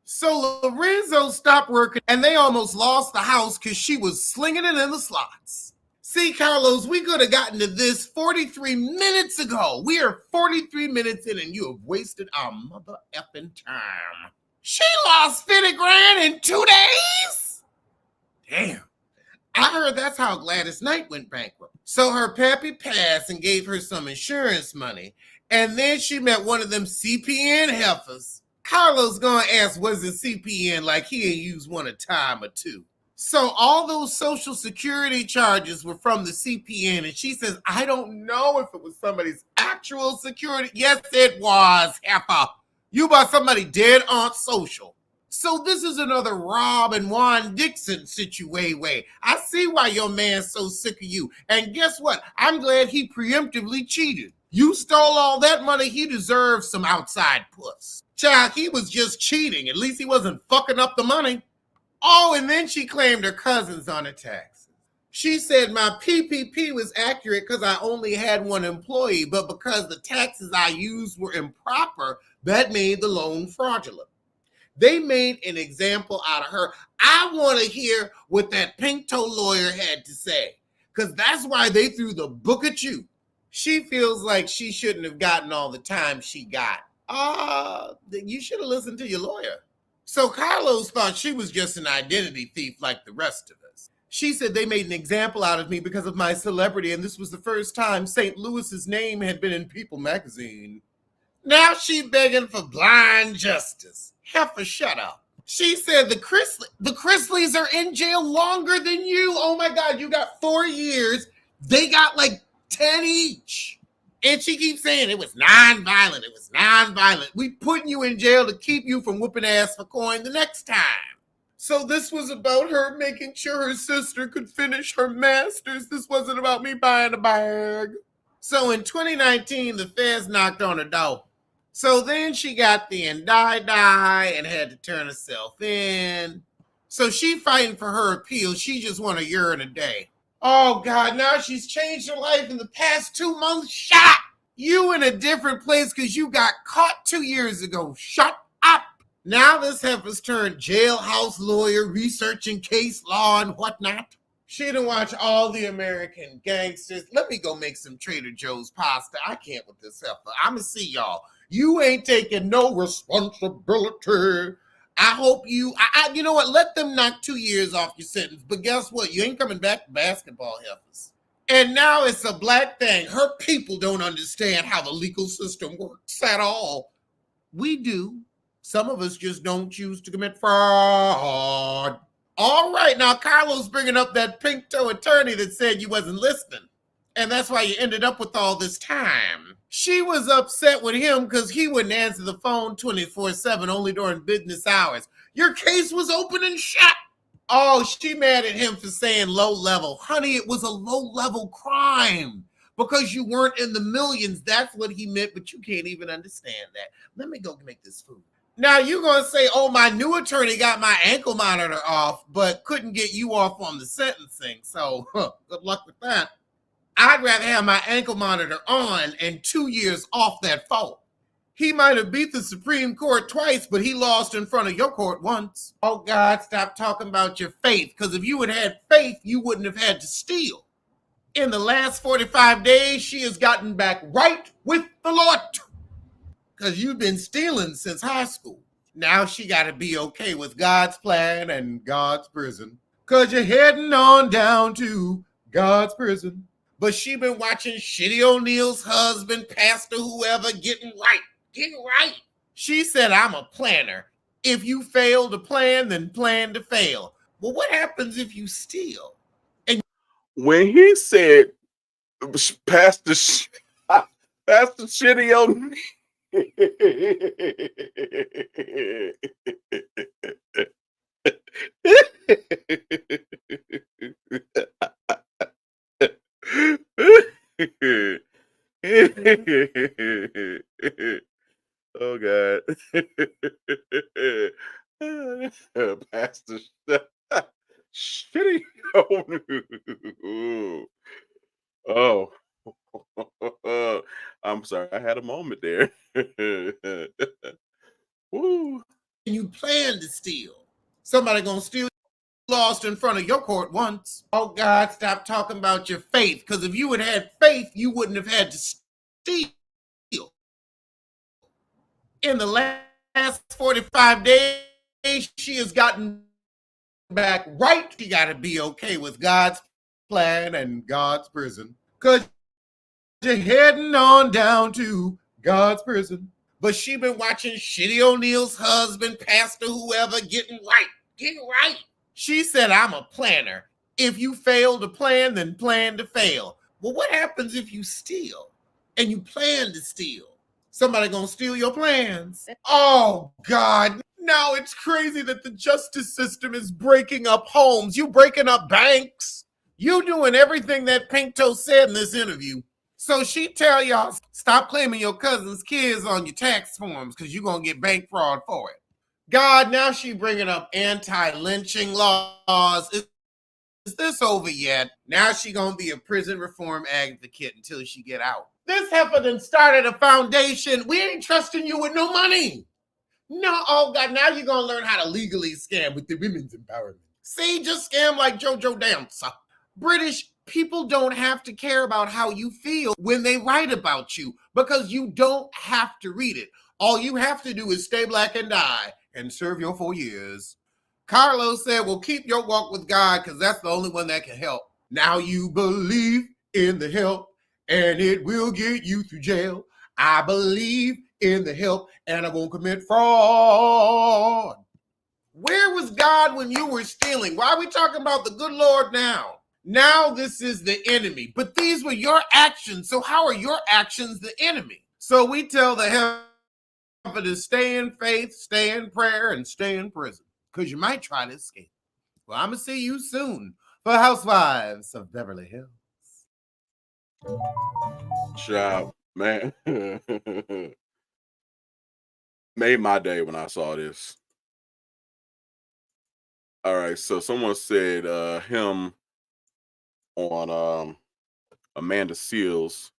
So Lorenzo stopped working, and they almost lost the house because she was slinging it in the slots. See, Carlos, we could have gotten to this 43 minutes ago. We are 43 minutes in, and you have wasted our mother effing time. She lost 50 grand in 2 days? Damn. I heard that's how Gladys Knight went bankrupt. So her pappy passed and gave her some insurance money, and then she met one of them CPN heifers. Carlos gonna ask, was it CPN, like he ain't used one a time or two. So all those social security charges were from the CPN, and she says, I don't know if it was somebody's actual security. Yes, it was, heifer. You bought somebody dead on social. So this is another Rob and Juan Dixon situation. I see why your man's so sick of you. And guess what? I'm glad he preemptively cheated. You stole all that money. He deserves some outside puss. Child, he was just cheating. At least he wasn't fucking up the money. Oh, and then she claimed her cousins on her taxes. She said my PPP was accurate because I only had one employee, but because the taxes I used were improper, that made the loan fraudulent. They made an example out of her. I want to hear what that pink-toe lawyer had to say, because that's why they threw the book at you. She feels like she shouldn't have gotten all the time she got. You should have listened to your lawyer. So Carlos thought she was just an identity thief like the rest of us. She said they made an example out of me because of my celebrity, and this was the first time St. Louis's name had been in People magazine. Now she begging for blind justice. Heifer, shut up. She said the Chrisleys are in jail longer than you. Oh my God, you got 4 years. They got like 10 each. And she keeps saying it was non-violent. It was non-violent. We putting you in jail to keep you from whooping ass for coin the next time. So this was about her making sure her sister could finish her master's. This wasn't about me buying a bag. So in 2019, the feds knocked on her door. So then she got the indictment and had to turn herself in. So she fighting for her appeal. She just won a year and a day. Oh God, now she's changed her life in the past 2 months. Shut up! You in a different place because you got caught 2 years ago. Shut up! Now this heifer's turned jailhouse lawyer, researching case law and whatnot. She done watch all the American Gangsters. Let me go make some Trader Joe's pasta. I can't with this heifer. I'ma see y'all. You ain't taking no responsibility. I hope you know what? Let them knock 2 years off your sentence. But guess what? You ain't coming back to basketball, heifers. And now it's a black thing. Her people don't understand how the legal system works at all. We do. Some of us just don't choose to commit fraud. All right, now Carlos bringing up that pink toe attorney that said you wasn't listening. And that's why you ended up with all this time. She was upset with him because he wouldn't answer the phone 24/7, only during business hours. Your case was open and shut. Oh, she mad at him for saying low level. Honey, it was a low level crime because you weren't in the millions. That's what he meant, but you can't even understand that. Let me go make this food. Now you're going to say, oh, my new attorney got my ankle monitor off, but couldn't get you off on the sentencing. So good luck with that. I'd rather have my ankle monitor on and 2 years off that fault. He might have beat the Supreme Court twice, but he lost in front of your court once. Oh, God, stop talking about your faith, because if you had faith, you wouldn't have had to steal. In the last 45 days, she has gotten back right with the Lord, because you've been stealing since high school. Now she got to be okay with God's plan and God's prison, because you're heading on down to God's prison. But she been watching Shitty O'Neal's husband, Pastor whoever, getting right. She said, I'm a planner. If you fail to plan, then plan to fail. Well, what happens if you steal? And when he said, Pastor Shitty O'Neal. Oh God. Pastor Shitty O'Neal. Oh. I'm sorry, I had a moment there. Woo. you plan to steal. Somebody gonna steal. Lost in front of your court once. Oh God, stop talking about your faith, because if you had faith, you wouldn't have had to steal. In the last 45 days, she has gotten back right. She got to be okay with God's plan and God's prison, because you're heading on down to God's prison. But she been watching Shitty O'Neal's husband, Pastor whoever, getting right. She said, I'm a planner. If you fail to plan, then plan to fail. Well, what happens if you steal and you plan to steal? Somebody gonna steal your plans. Oh, God. Now it's crazy that the justice system is breaking up homes. You breaking up banks. You doing everything that Pink Toe said in this interview. So she tell y'all, stop claiming your cousin's kids on your tax forms because you're going to get bank fraud for it. God, now she bringing up anti-lynching laws. Is this over yet? Now she going to be a prison reform advocate until she get out. This heifer done started a foundation. We ain't trusting you with no money. No, oh God, now you're going to learn how to legally scam with the women's empowerment. See, just scam like JoJo Dancer. British people don't have to care about how you feel when they write about you, because you don't have to read it. All you have to do is stay black and die and serve your 4 years. Carlos said, well, keep your walk with God, because that's the only one that can help. Now you believe in the help and it will get you through jail. I believe in the help and I won't commit fraud. Where was God when you were stealing? Why are we talking about the good Lord now? Now this is the enemy. But these were your actions. So how are your actions the enemy? So we tell the heifer to stay in faith, stay in prayer, and stay in prison. Because you might try to escape. Well, I'm going to see you soon for Housewives of Beverly Hills. Job, man. Made my day when I saw this. All right, so someone said him on Amanda Seals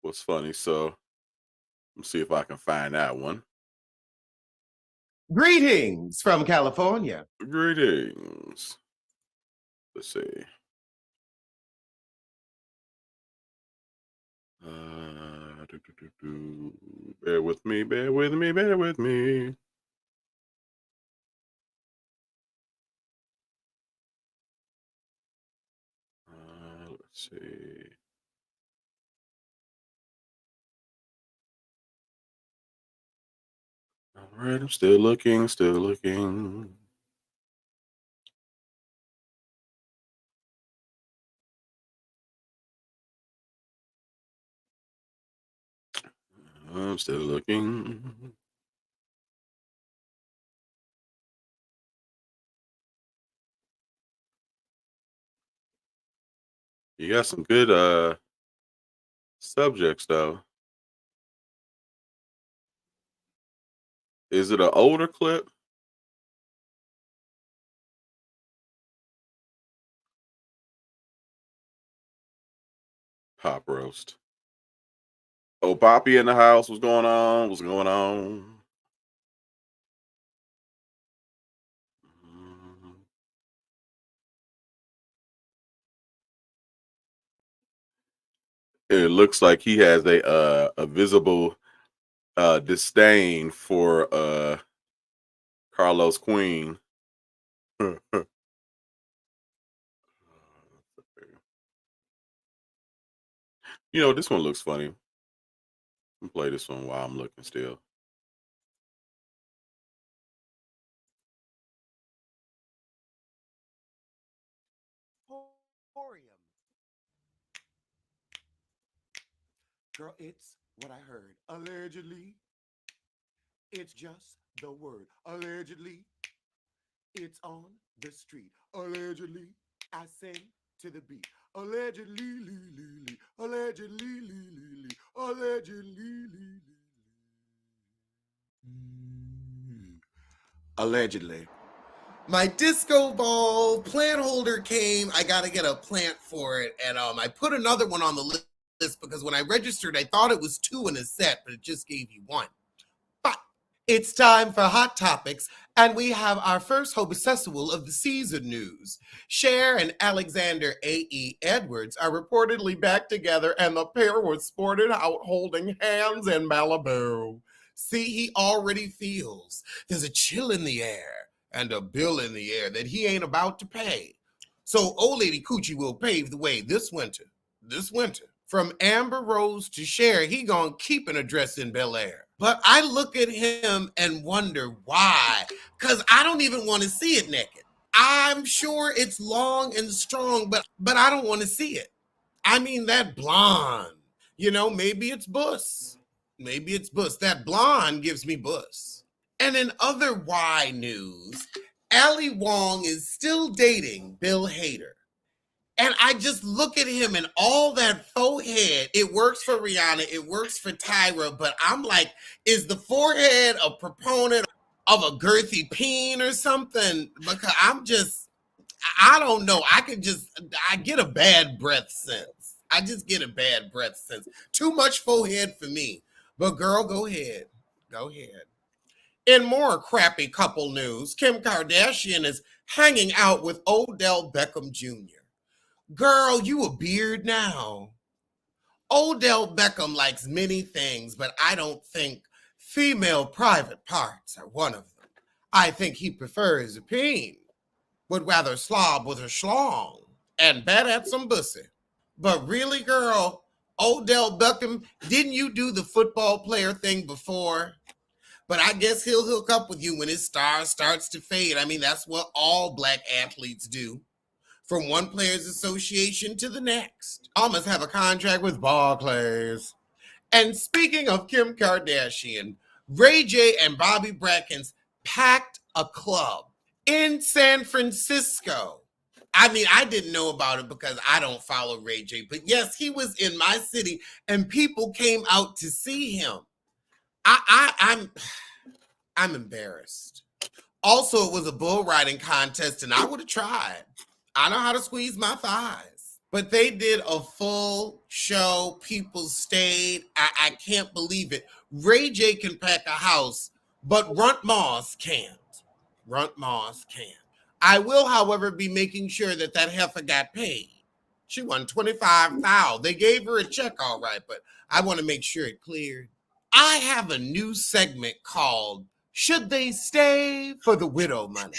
was funny, so let's see if I can find that one. Greetings from California. Greetings. Let's see. Bear with me, bear with me, bear with me. Let's see. All right, I'm still looking, still looking. I'm still looking. You got some good subjects though. Is it an older clip? Pop roast. Oh, Poppy in the house. What's going on? What's going on? It looks like he has a visible disdain for Carlos Queen. You know, this one looks funny. I'll play this one while I'm looking still. Girl, it's what I heard. Allegedly, it's just the word. Allegedly, it's on the street. Allegedly, I sing to the beat. Allegedly, allegedly, allegedly, allegedly. My disco ball plant holder came. I got to get a plant for it. And I put another one on the list because when I registered, I thought it was 2 in a set, but it just gave you 1. But it's time for Hot Topics, and we have our first homosexual of the season news. Cher and Alexander A.E. Edwards are reportedly back together, and the pair was spotted out holding hands in Malibu. See, he already feels there's a chill in the air and a bill in the air that he ain't about to pay. So old lady Coochie will pave the way this winter. From Amber Rose to Cher, he gonna keep an address in Bel Air. But I look at him and wonder why, because I don't even want to see it naked. I'm sure it's long and strong, but I don't want to see it. I mean, that blonde, maybe it's Bus. That blonde gives me Bus. And in other why news, Ali Wong is still dating Bill Hader. And I just look at him and all that faux head. It works for Rihanna. It works for Tyra. But I'm like, is the forehead a proponent of a girthy peen or something? Because I don't know. I get a bad breath sense. I just get a bad breath sense. Too much faux head for me. But girl, go ahead. In more crappy couple news, Kim Kardashian is hanging out with Odell Beckham Jr. Girl, you a beard now. Odell Beckham likes many things, but I don't think female private parts are one of them. I think he prefers a peen, would rather slob with her schlong, and bet at some pussy. But really, girl, Odell Beckham, didn't you do the football player thing before? But I guess he'll hook up with you when his star starts to fade. I mean, that's what all black athletes do. from one players association to the next. Almost have a contract with Barclays. And speaking of Kim Kardashian, Ray J and Bobby Brackens packed a club in San Francisco. I mean, I didn't know about it because I don't follow Ray J, but yes, he was in my city and people came out to see him. I'm embarrassed. Also, it was a bull riding contest and I would have tried. I know how to squeeze my thighs. But they did a full show. People stayed. I can't believe it. Ray J can pack a house, but Runt Moss can't. Runt Moss can't. I will, however, be making sure that heifer got paid. She won $25,000. They gave her a check, all right, but I want to make sure it cleared. I have a new segment called Should They Stay for the Widow Money?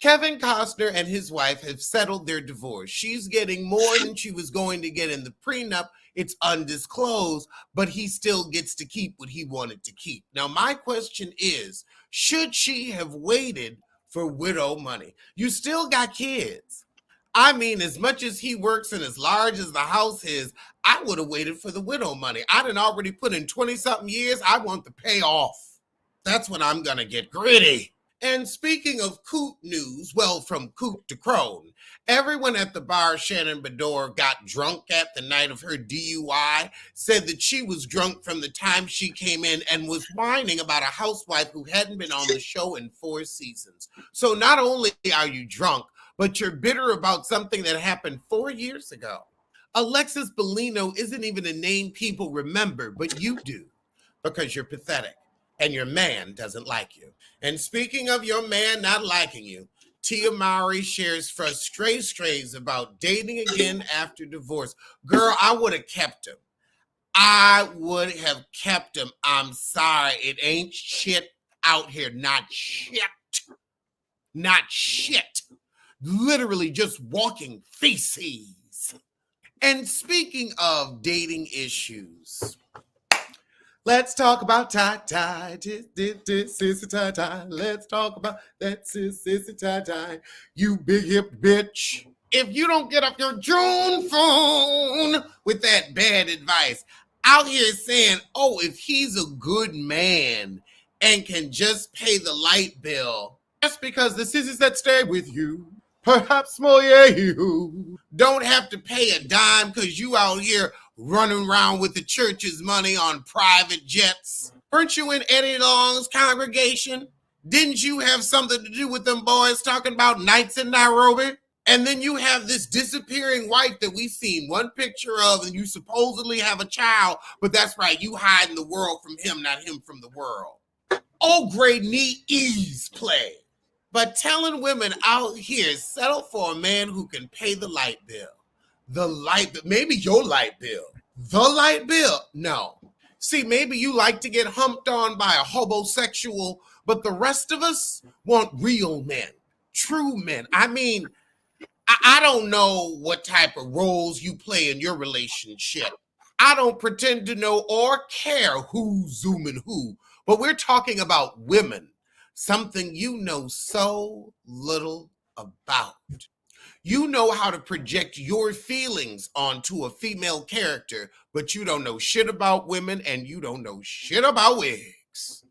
Kevin Costner and his wife have settled their divorce. She's getting more than she was going to get in the prenup. It's undisclosed, but he still gets to keep what he wanted to keep. Now, my question is, should she have waited for widow money? You still got kids. I mean, as much as he works and as large as the house is, I would have waited for the widow money. I done already put in 20-something years. I want the payoff. That's when I'm going to get gritty. And speaking of coot news, well, from coot to crone, everyone at the bar Shannon Bedore got drunk at the night of her DUI said that she was drunk from the time she came in and was whining about a housewife who hadn't been on the show in 4 seasons. So not only are you drunk, but you're bitter about something that happened 4 years ago. Alexis Bellino isn't even a name people remember, but you do, because you're pathetic and your man doesn't like you. And speaking of your man not liking you, Tia Mowry shares frustrations about dating again after divorce. Girl, I would have kept him. I would have kept him. I'm sorry. It ain't shit out here. Not shit. Not shit. Literally just walking feces. And speaking of dating issues, let's talk about tie-tie, sissy tie-tie. Let's talk about that sissy tie-tie. You big hip bitch. If you don't get off your June phone with that bad advice, out here saying, oh, if he's a good man and can just pay the light bill, that's because the sissies that stay with you, perhaps more you, don't have to pay a dime because you out here running around with the church's money on private jets. Weren't you in Eddie Long's congregation? Didn't you have something to do with them boys talking about nights in Nairobi? And then you have this disappearing wife that we've seen one picture of, and you supposedly have a child, but that's right, you hiding the world from him, not him from the world. Oh, great knee ease play. But telling women out here, settle for a man who can pay the light bill. The light bill, maybe your light bill. The light bill, no. See, maybe you like to get humped on by a homosexual, but the rest of us want real men, true men. I mean, I don't know what type of roles you play in your relationship. I don't pretend to know or care who's zooming who, but we're talking about women. Something you know so little about. You know how to project your feelings onto a female character, but you don't know shit about women and you don't know shit about wigs.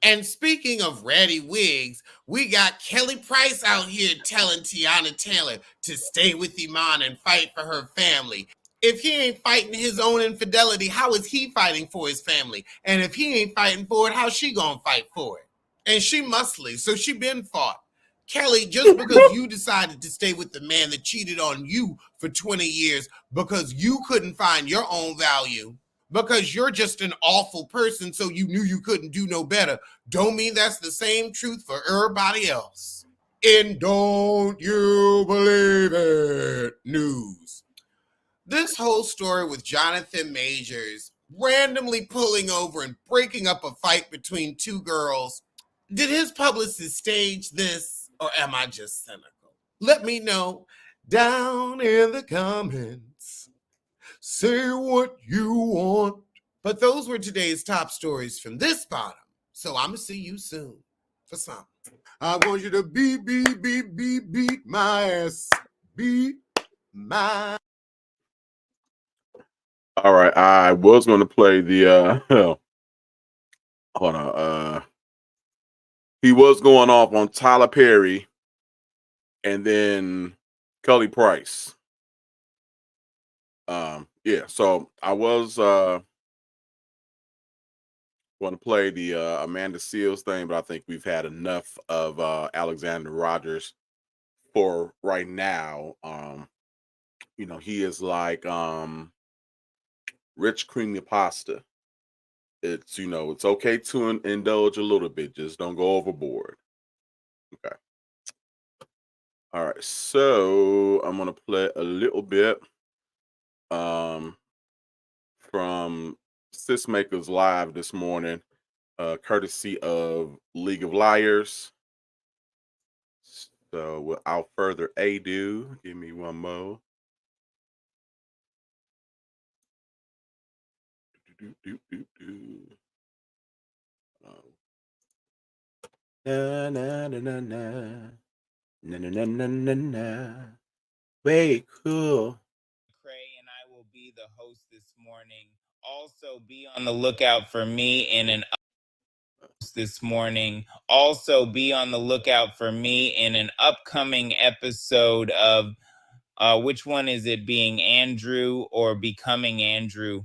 And speaking of ratty wigs, we got Kelly Price out here telling Tiana Taylor to stay with Iman and fight for her family. If he ain't fighting his own infidelity, how is he fighting for his family? And if he ain't fighting for it, how's she gonna fight for it? And she mustly, so she been fought. Kelly, just because you decided to stay with the man that cheated on you for 20 years because you couldn't find your own value, because you're just an awful person, so you knew you couldn't do no better, don't mean that's the same truth for everybody else. And don't you believe it? News. This whole story with Jonathan Majors randomly pulling over and breaking up a fight between 2 girls. Did his publicist stage this, or am I just cynical? Let me know down in the comments. Say what you want. But those were today's top stories from this bottom. So I'm going to see you soon for some. I want you to beat my ass. Be my. All right, I was going to play the hold on, he was going off on Tyler Perry and then Kelly Price. Yeah, so I was going to play the Amanda Seals thing, but I think we've had enough of Alexander Rogers for right now. You know, he is like rich creamy pasta. It's, you know, it's okay to indulge a little bit, just don't go overboard. Okay. All right, so I'm gonna play a little bit from Sis Makers Live this morning, courtesy of League of Liars. So without further ado, give me one more. Na na na na na na na na na na na. Way cool. Cray and I will be the host this morning. Also, be on the lookout for me in an this morning. Also, be on the lookout for me in an upcoming episode of which one is it, being Andrew or becoming Andrew?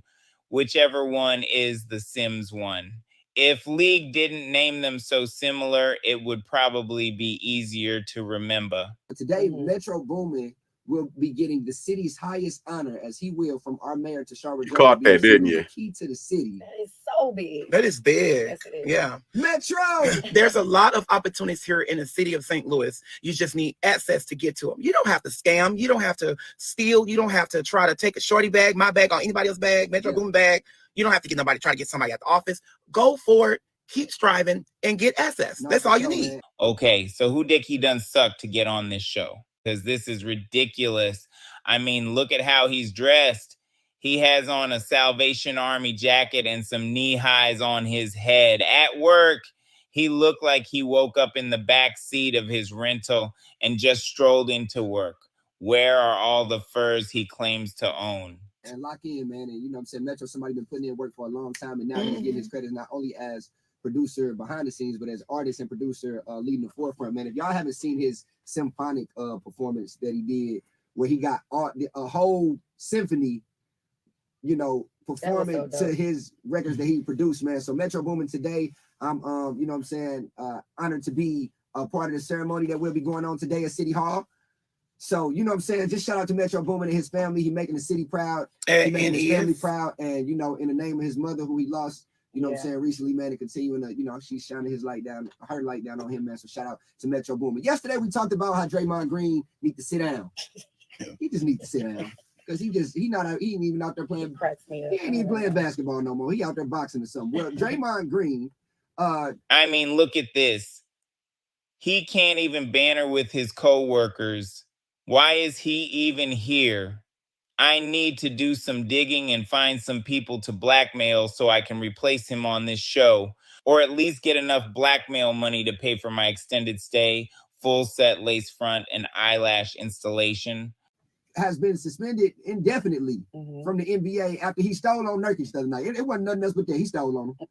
Whichever one is the Sims one. If League didn't name them so similar, it would probably be easier to remember. Today, Metro Boomin will be getting the city's highest honor, as he will from our mayor to Charlotte. You caught that, didn't you? The key to the city. That is so big. That is big. Yes, it is. Yeah. Metro. There's a lot of opportunities here in the city of St. Louis. You just need access to get to them. You don't have to scam. You don't have to steal. You don't have to try to take a shorty bag, my bag, or anybody else's bag, Metro Boomin bag. You don't have to get nobody try to get somebody at the office. Go for it. Keep striving and get access. That's all you need. Okay, so who dick he done suck to get on this show? Because this is ridiculous. I mean, look at how he's dressed. He has on a Salvation Army jacket and some knee highs on his head. At work, he looked like he woke up in the back seat of his rental and just strolled into work. Where are all the furs he claims to own? And lock in, man. And you know what I'm saying? Metro, somebody been putting in work for a long time, and now he's getting his credit not only as producer behind the scenes, but as artist and producer leading the forefront, man. If y'all haven't seen his symphonic performance that he did, where he got a whole symphony, you know, performing to his records that he produced, man. So Metro Boomin today, I'm you know what I'm saying, honored to be a part of the ceremony that will be going on today at City Hall. So, you know what I'm saying? Just shout out to Metro Boomin and his family. He making the city proud. He making his family proud. And, you know, in the name of his mother, who he lost, you know what I'm saying, recently, man, and continuing to, you know, she's shining her light down on him, man. So shout out to Metro Boomin. Yesterday, we talked about how Draymond Green need to sit down. He just need to sit down. Because he ain't even out there playing. He ain't even playing basketball no more. He out there boxing or something. Well, Draymond Green. I mean, look at this. He can't even banter with his co-workers. Why is he even here? I need to do some digging and find some people to blackmail so I can replace him on this show, or at least get enough blackmail money to pay for my extended stay, full set lace front, and eyelash installation. Has been suspended indefinitely from the NBA after he stole on Nurkic the other night. It wasn't nothing else but that. He stole on him.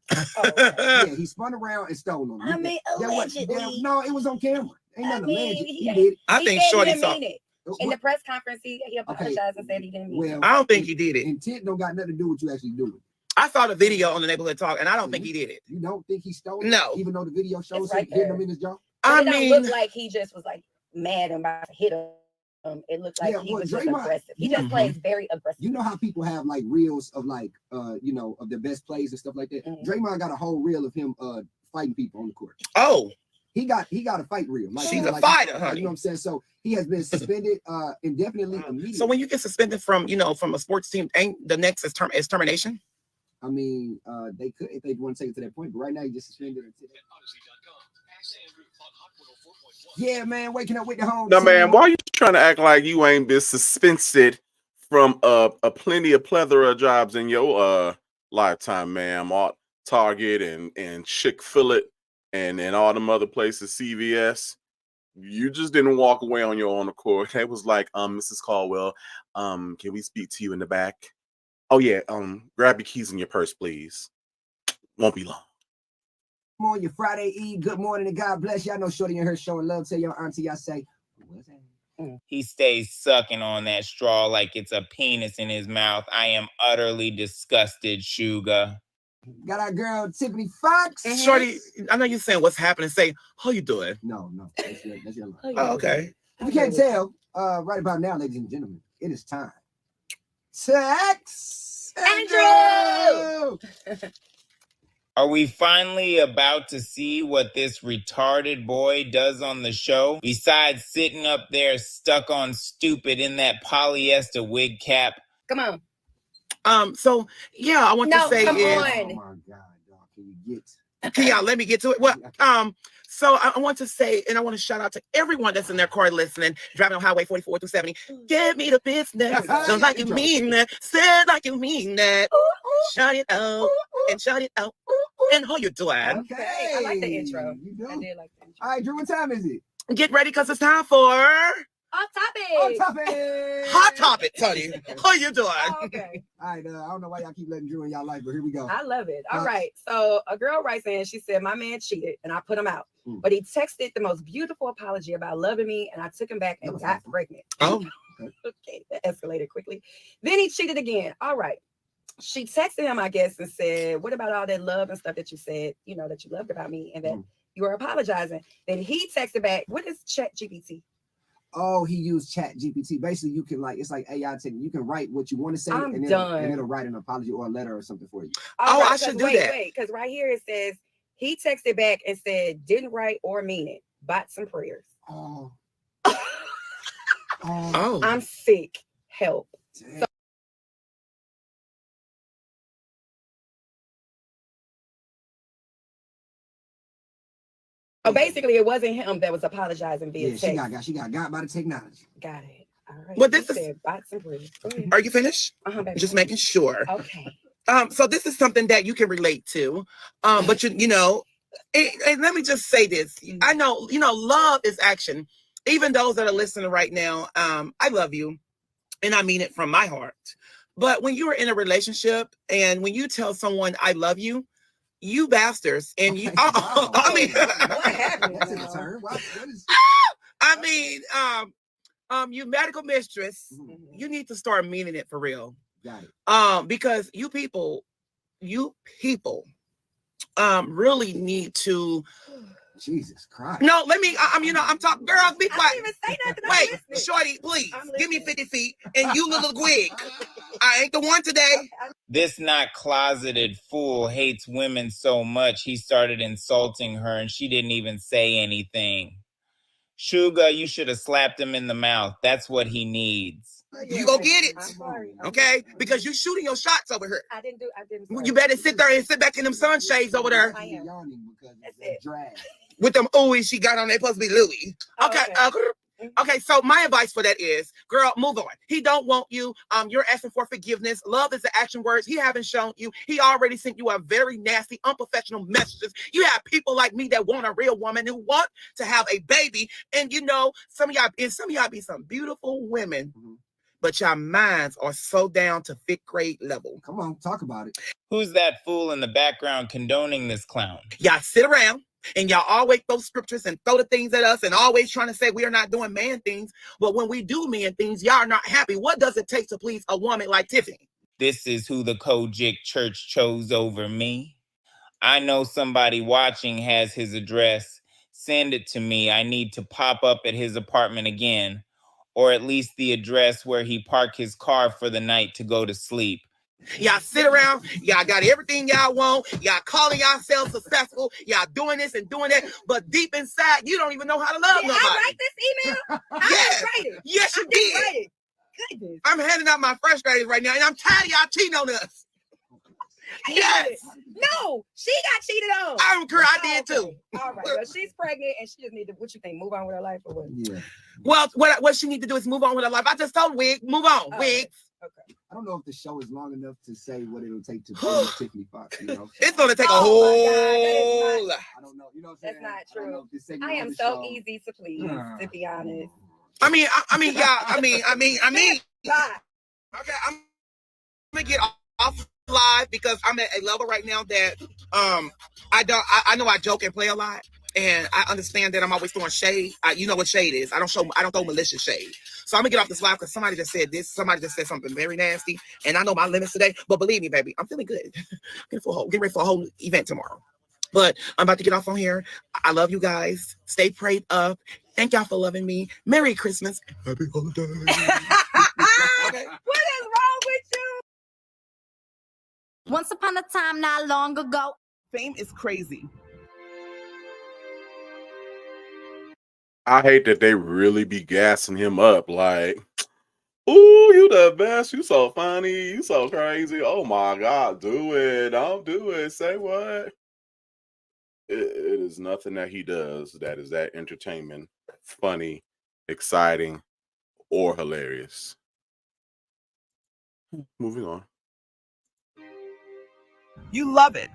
Yeah, he spun around and stole on him. I mean, allegedly. No, it was on camera. Ain't nothing alleged. He did it. I think Shorty saw it. In the press conference, he apologized and said he didn't mean it. I don't think he did it. Intent don't got nothing to do with you actually doing it. I saw the video on the Neighborhood Talk, and I don't think he did it. You don't think he stole it? No. Even though the video shows him hitting him in his jaw? I mean, it don't look like he just was like mad and about to hit him. It looked like he was just aggressive. He just plays very aggressive. You know how people have like reels of like you know, of their best plays and stuff like that. Draymond got a whole reel of him fighting people on the court. Oh, he got a fight reel. Like, she's a like, fighter, honey. You know what I'm saying? So he has been suspended indefinitely. Immediately. So when you get suspended from, you know, from a sports team, ain't the next is termination? I mean, they could if they want to take it to that point, but right now he just suspended until. Yeah, man, waking up with the home. No, man, why are you trying to act like you ain't been suspended from a plenty of plethora of jobs in your lifetime, man? Target and Chick-fil-A and all them other places, CVS. You just didn't walk away on your own accord. They was like, Mrs. Caldwell, can we speak to you in the back? Oh yeah, grab your keys and your purse, please. Won't be long. On your Friday Eve, good morning and God bless you. I know Shorty and her showing love. Tell your auntie I say, what's that? He stays sucking on that straw like it's a penis in his mouth. I am utterly disgusted, Sugar. Got our girl Tiffany Fox. Shorty, I know you're saying what's happening. Say, how you doing? No, that's your line. Oh, okay. If you can't tell, right about now, ladies and gentlemen, it is time. Tex Andrew! Are we finally about to see what this retarded boy does on the show? Besides sitting up there stuck on stupid in that polyester wig cap. Come on. So yeah, I want to say come is, on. Oh my God, dog. Can y'all let me get to it? Well, so I want to say, and I want to shout out to everyone that's in their car listening, driving on Highway 44 through 70. Give me the business. Don't like you mean that. Say it like you mean that. Shout it out and shout it out. And how you doing? Okay. I like the intro. You do. I did like the intro. All right, Drew, what time is it? Get ready because it's time for Hot topic. Hot topic. Hot Topic, Tony. How you doing? Oh, okay. All right, I don't know why y'all keep letting Drew in y'all life, but here we go. I love it. All right. So a girl writes in, she said, my man cheated and I put him out. But he texted the most beautiful apology about loving me and I took him back and got pregnant. Oh. Okay, that escalated quickly. Then he cheated again. All right. She texted him, I guess, and said, what about all that love and stuff that you said, you know, that you loved about me and that you were apologizing? Then he texted back, what is ChatGPT? Oh, he used ChatGPT. Basically, you can it's like AI technique. You can write what you want to say and it'll write an apology or a letter or something for you. Right, I should do that. Wait, because right here it says he texted back and said, didn't write or mean it. Bought some prayers. Oh. I'm sick. Help. So basically, it wasn't him that was apologizing via text. She got by the technology. Got it. All right. Well, this is. Are you finished? Just making sure. Okay. So this is something that you can relate to. But you know, and let me just say this. I know, love is action. Even those that are listening right now, I love you, and I mean it from my heart. But when you are in a relationship and when you tell someone I love you, you bastards, and you. Wow. I mean, what happened? I mean, you medical mistress, you need to start meaning it for real. Got it. Because you people, really need to. Jesus Christ. No, let me. I'm talking. Girls, be quiet. I didn't even say nothing. Wait, shorty, please give me 50 feet, and you little gwig. I ain't the one today. This not closeted fool hates women so much he started insulting her, and she didn't even say anything. Sugar, you should have slapped him in the mouth. That's what he needs. You go get it. Okay? Because you shooting your shots over here. I didn't. You better sit there and sit back in them sunshades over there. I am. That's it. With them oohies she got on, they supposed to be Louis. Okay. Okay, so my advice for that is, girl, move on. He don't want you. You're asking for forgiveness. Love is the action words. He haven't shown you. He already sent you a very nasty, unprofessional messages. You have people like me that want a real woman who want to have a baby. And some of y'all be some beautiful women, but your minds are so down to 5th grade level. Come on, talk about it. Who's that fool in the background condoning this clown? Y'all sit around and y'all always throw scriptures and throw the things at us and always trying to say we are not doing man things. But when we do man things, y'all are not happy. What does it take to please a woman like Tiffany? This is who the Kojic Church chose over me. I know somebody watching has his address. Send it to me. I need to pop up at his apartment again, or at least the address where he parked his car for the night to go to sleep. Y'all sit around, y'all got everything y'all want, y'all calling yourselves successful, y'all doing this and doing that, but deep inside, you don't even know how to love nobody. I write this email? Yes. Write it. Yes, you did. Goodness. I'm handing out my frustrators right now, and I'm tired of y'all cheating on us. Yes. No, she got cheated on. I don't care. I did too. All right. Well, she's pregnant, and she just need to. What you think? Move on with her life, or what? Yeah. Well, what she need to do is move on with her life. I just told Wig, move on, Wig. Okay. I don't know if the show is long enough to say what it'll take to be Tiffany Fox. It's gonna take a whole. I don't know. You know what I'm That's saying? not I don't true. know if this segment I on am the so show- easy to please, to be honest. I mean, yeah. I mean. God. Okay, I'm gonna get off live because I'm at a level right now that I know I joke and play a lot, and I understand that I'm always throwing shade. You know what shade is. I don't throw malicious shade. So I'm gonna get off this live because somebody just said this. Somebody just said something very nasty, and I know my limits today. But believe me, baby, I'm feeling good. Get ready for a whole event tomorrow. But I'm about to get off on here. I love you guys. Stay prayed up. Thank y'all for loving me. Merry Christmas. Happy holidays. Okay. What is wrong with you? Once upon a time, not long ago. Fame is crazy. I hate that they really be gassing him up like, ooh, you the best. You so funny. You so crazy. Oh my God, do it. Don't do it. Say what? It is nothing that he does that is that entertainment, funny, exciting, or hilarious. Moving on. You love it.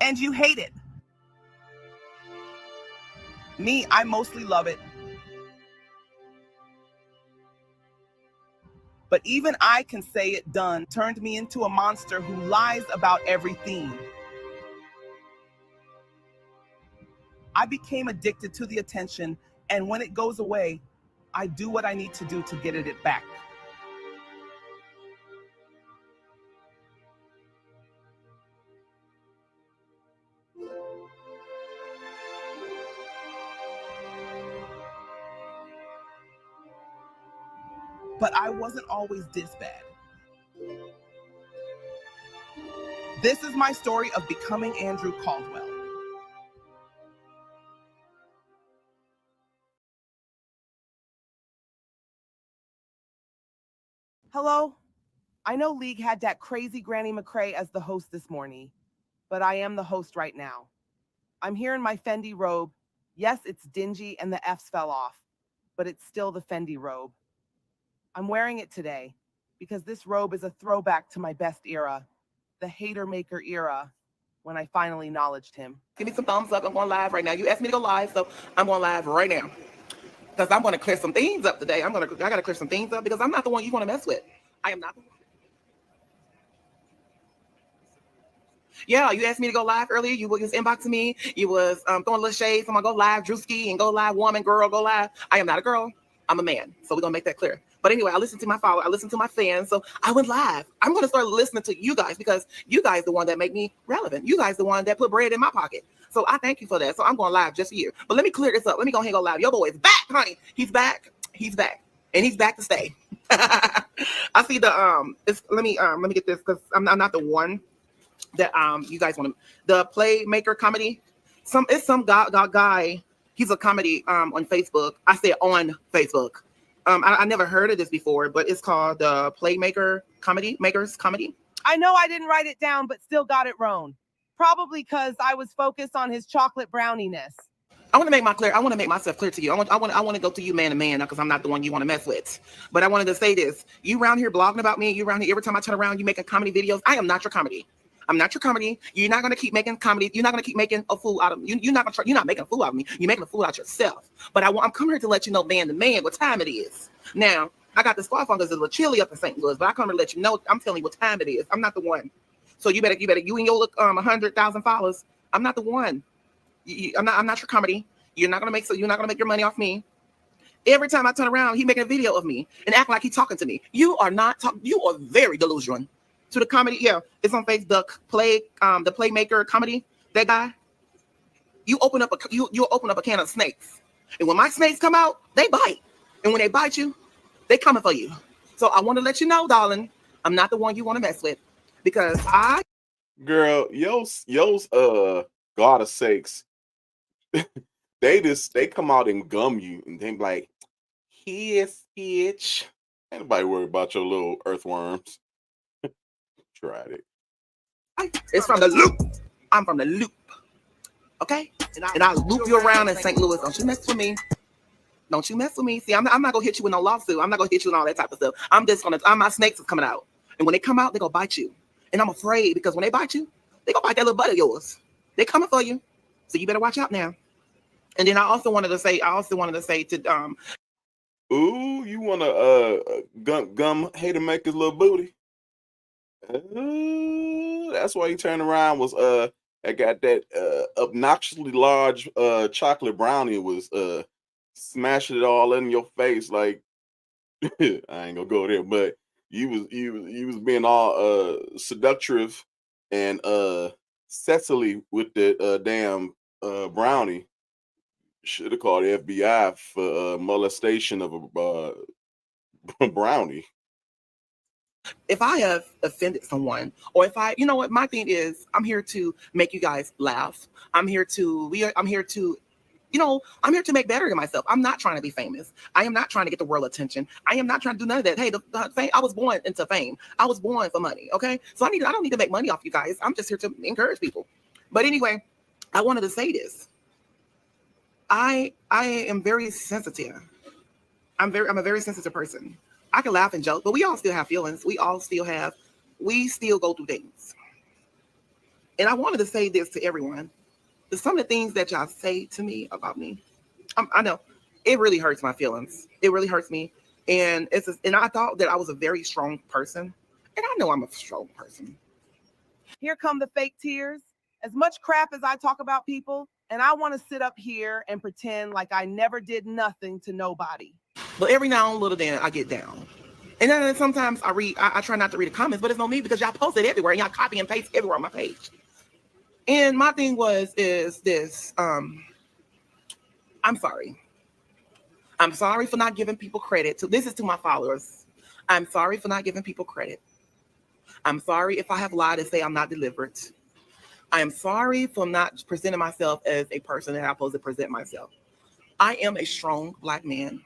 And you hate it. Me, I mostly love it. But even I can say it done turned me into a monster who lies about everything. I became addicted to the attention, and when it goes away, I do what I need to do to get it back. But I wasn't always this bad. This is my story of becoming Andrew Caldwell. Hello? I know League had that crazy Granny McCrae as the host this morning, but I am the host right now. I'm here in my Fendi robe. Yes, it's dingy and the F's fell off, but it's still the Fendi robe. I'm wearing it today because this robe is a throwback to my best era, the hater maker era, when I finally acknowledged him. Give me some thumbs up. I'm going live right now. You asked me to go live, so I'm going live right now. Because I'm going to clear some things up today. I got to clear some things up because I'm not the one you want to mess with. I am not the one. Yeah, you asked me to go live earlier. You was inboxing me. You was throwing a little shade. So I'm going to go live, Drewski, and go live, woman, girl, go live. I am not a girl. I'm a man. So we're going to make that clear. But anyway, I listened to my followers. I listened to my fans. So I went live. I'm going to start listening to you guys because you guys the one that make me relevant. You guys the one that put bread in my pocket. So I thank you for that. So I'm going live just for you. But let me clear this up. Let me go ahead and go live. Your boy is back, honey. He's back. He's back. And he's back to stay. I see the let me get this because I'm not the one that you guys want to, the Playmaker comedy. It's some guy. He's a comedy on Facebook. I said on Facebook. I never heard of this before, but it's called the Playmaker Makers Comedy. I know I didn't write it down, but still got it wrong. Probably because I was focused on his chocolate browniness. I want to make myself clear to you. I want to go to you man to man because I'm not the one you want to mess with. But I wanted to say this. You around here blogging about me. You around here every time I turn around, you making comedy videos. I am not your comedy. I'm not your comedy. You're not gonna keep making comedy. You're not gonna keep making a fool out of me. You're not making a fool out of me. You're making a fool out of yourself. But I'm coming here to let you know, man to man, what time it is. Now, I got the scarf on because it's a little chilly up in St. Louis, but I come here to let you know. I'm telling you what time it is. I'm not the one. So you better you and your 100,000 followers. I'm not the one. I'm not your comedy. You're not gonna make your money off me. Every time I turn around, he making a video of me and acting like he's talking to me. You are not talking. You are very delusional. To the comedy, yeah, it's on Facebook. The Playmaker comedy. That guy. You open up a can of snakes, and when my snakes come out, they bite. And when they bite you, they coming for you. So I want to let you know, darling, I'm not the one you want to mess with because Girl, yo's God of sakes. they come out and gum you and they be like, yes, bitch. Ain't nobody worry about your little earthworms. Tried it. It's from the loop. I'm from the loop. Okay? And I loop you around in St. Louis. Don't you mess with me. Don't you mess with me. See, I'm not gonna hit you with no lawsuit. I'm not gonna hit you with all that type of stuff. My snakes is coming out. And when they come out, they're gonna bite you. And I'm afraid because when they bite you, they go bite that little butt of yours. They're coming for you. So you better watch out now. And then I also wanted to say to Ooh, you wanna gum hater make his little booty? That's why he turned around was I got that obnoxiously large chocolate brownie was smashing it all in your face like I ain't gonna go there, but you was being all seductive and Cecily with the damn brownie. Should have called the FBI for molestation of a brownie. if I have offended someone, or if I, you know what, my thing is, I'm here to make you guys laugh. I'm here to make better of myself. I'm not trying to be famous. I am not trying to get the world attention. I am not trying to do none of that. Hey, the fame, I was born into fame. I was born for money. Okay, so I don't need to make money off you guys. I'm just here to encourage people. But anyway, I wanted to say this. I am very sensitive. I'm a very sensitive person. I can laugh and joke, but we all still have feelings. We still go through things. And I wanted to say this to everyone. Some of the things that y'all say to me about me, I know it really hurts my feelings. It really hurts me. And and I thought that I was a very strong person. And I know I'm a strong person. Here come the fake tears. As much crap as I talk about people, and I want to sit up here and pretend like I never did nothing to nobody. But every now and little then I get down. And then sometimes I try not to read the comments, but it's no need because y'all post it everywhere and y'all copy and paste everywhere on my page. And my thing is this, I'm sorry. I'm sorry for not giving people credit. This is to my followers. I'm sorry for not giving people credit. I'm sorry if I have lied and say I'm not deliberate. I am sorry for not presenting myself as a person that I'm supposed to present myself. I am a strong Black man.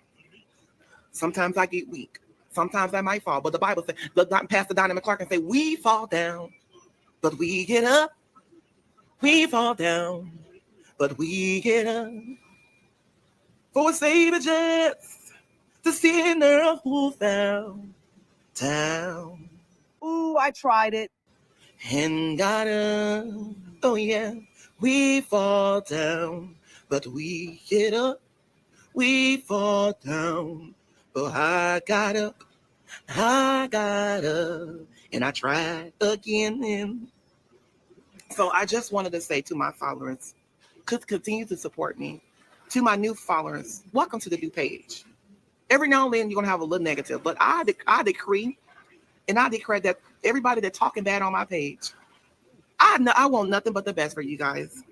Sometimes I get weak. Sometimes I might fall. But the Bible says, Pastor Donnie McClark can say, we fall down, but we get up. We fall down, but we get up. For a Savior just the sinner who fell down. Ooh, I tried it. And got up. Oh yeah, we fall down, but we get up. We fall down, but I got up. I got up, and I tried again. So I just wanted to say to my followers, continue to support me. To my new followers, welcome to the new page. Every now and then you're gonna have a little negative, but I decree and I declare that everybody that's talking bad on my page, I want nothing but the best for you guys.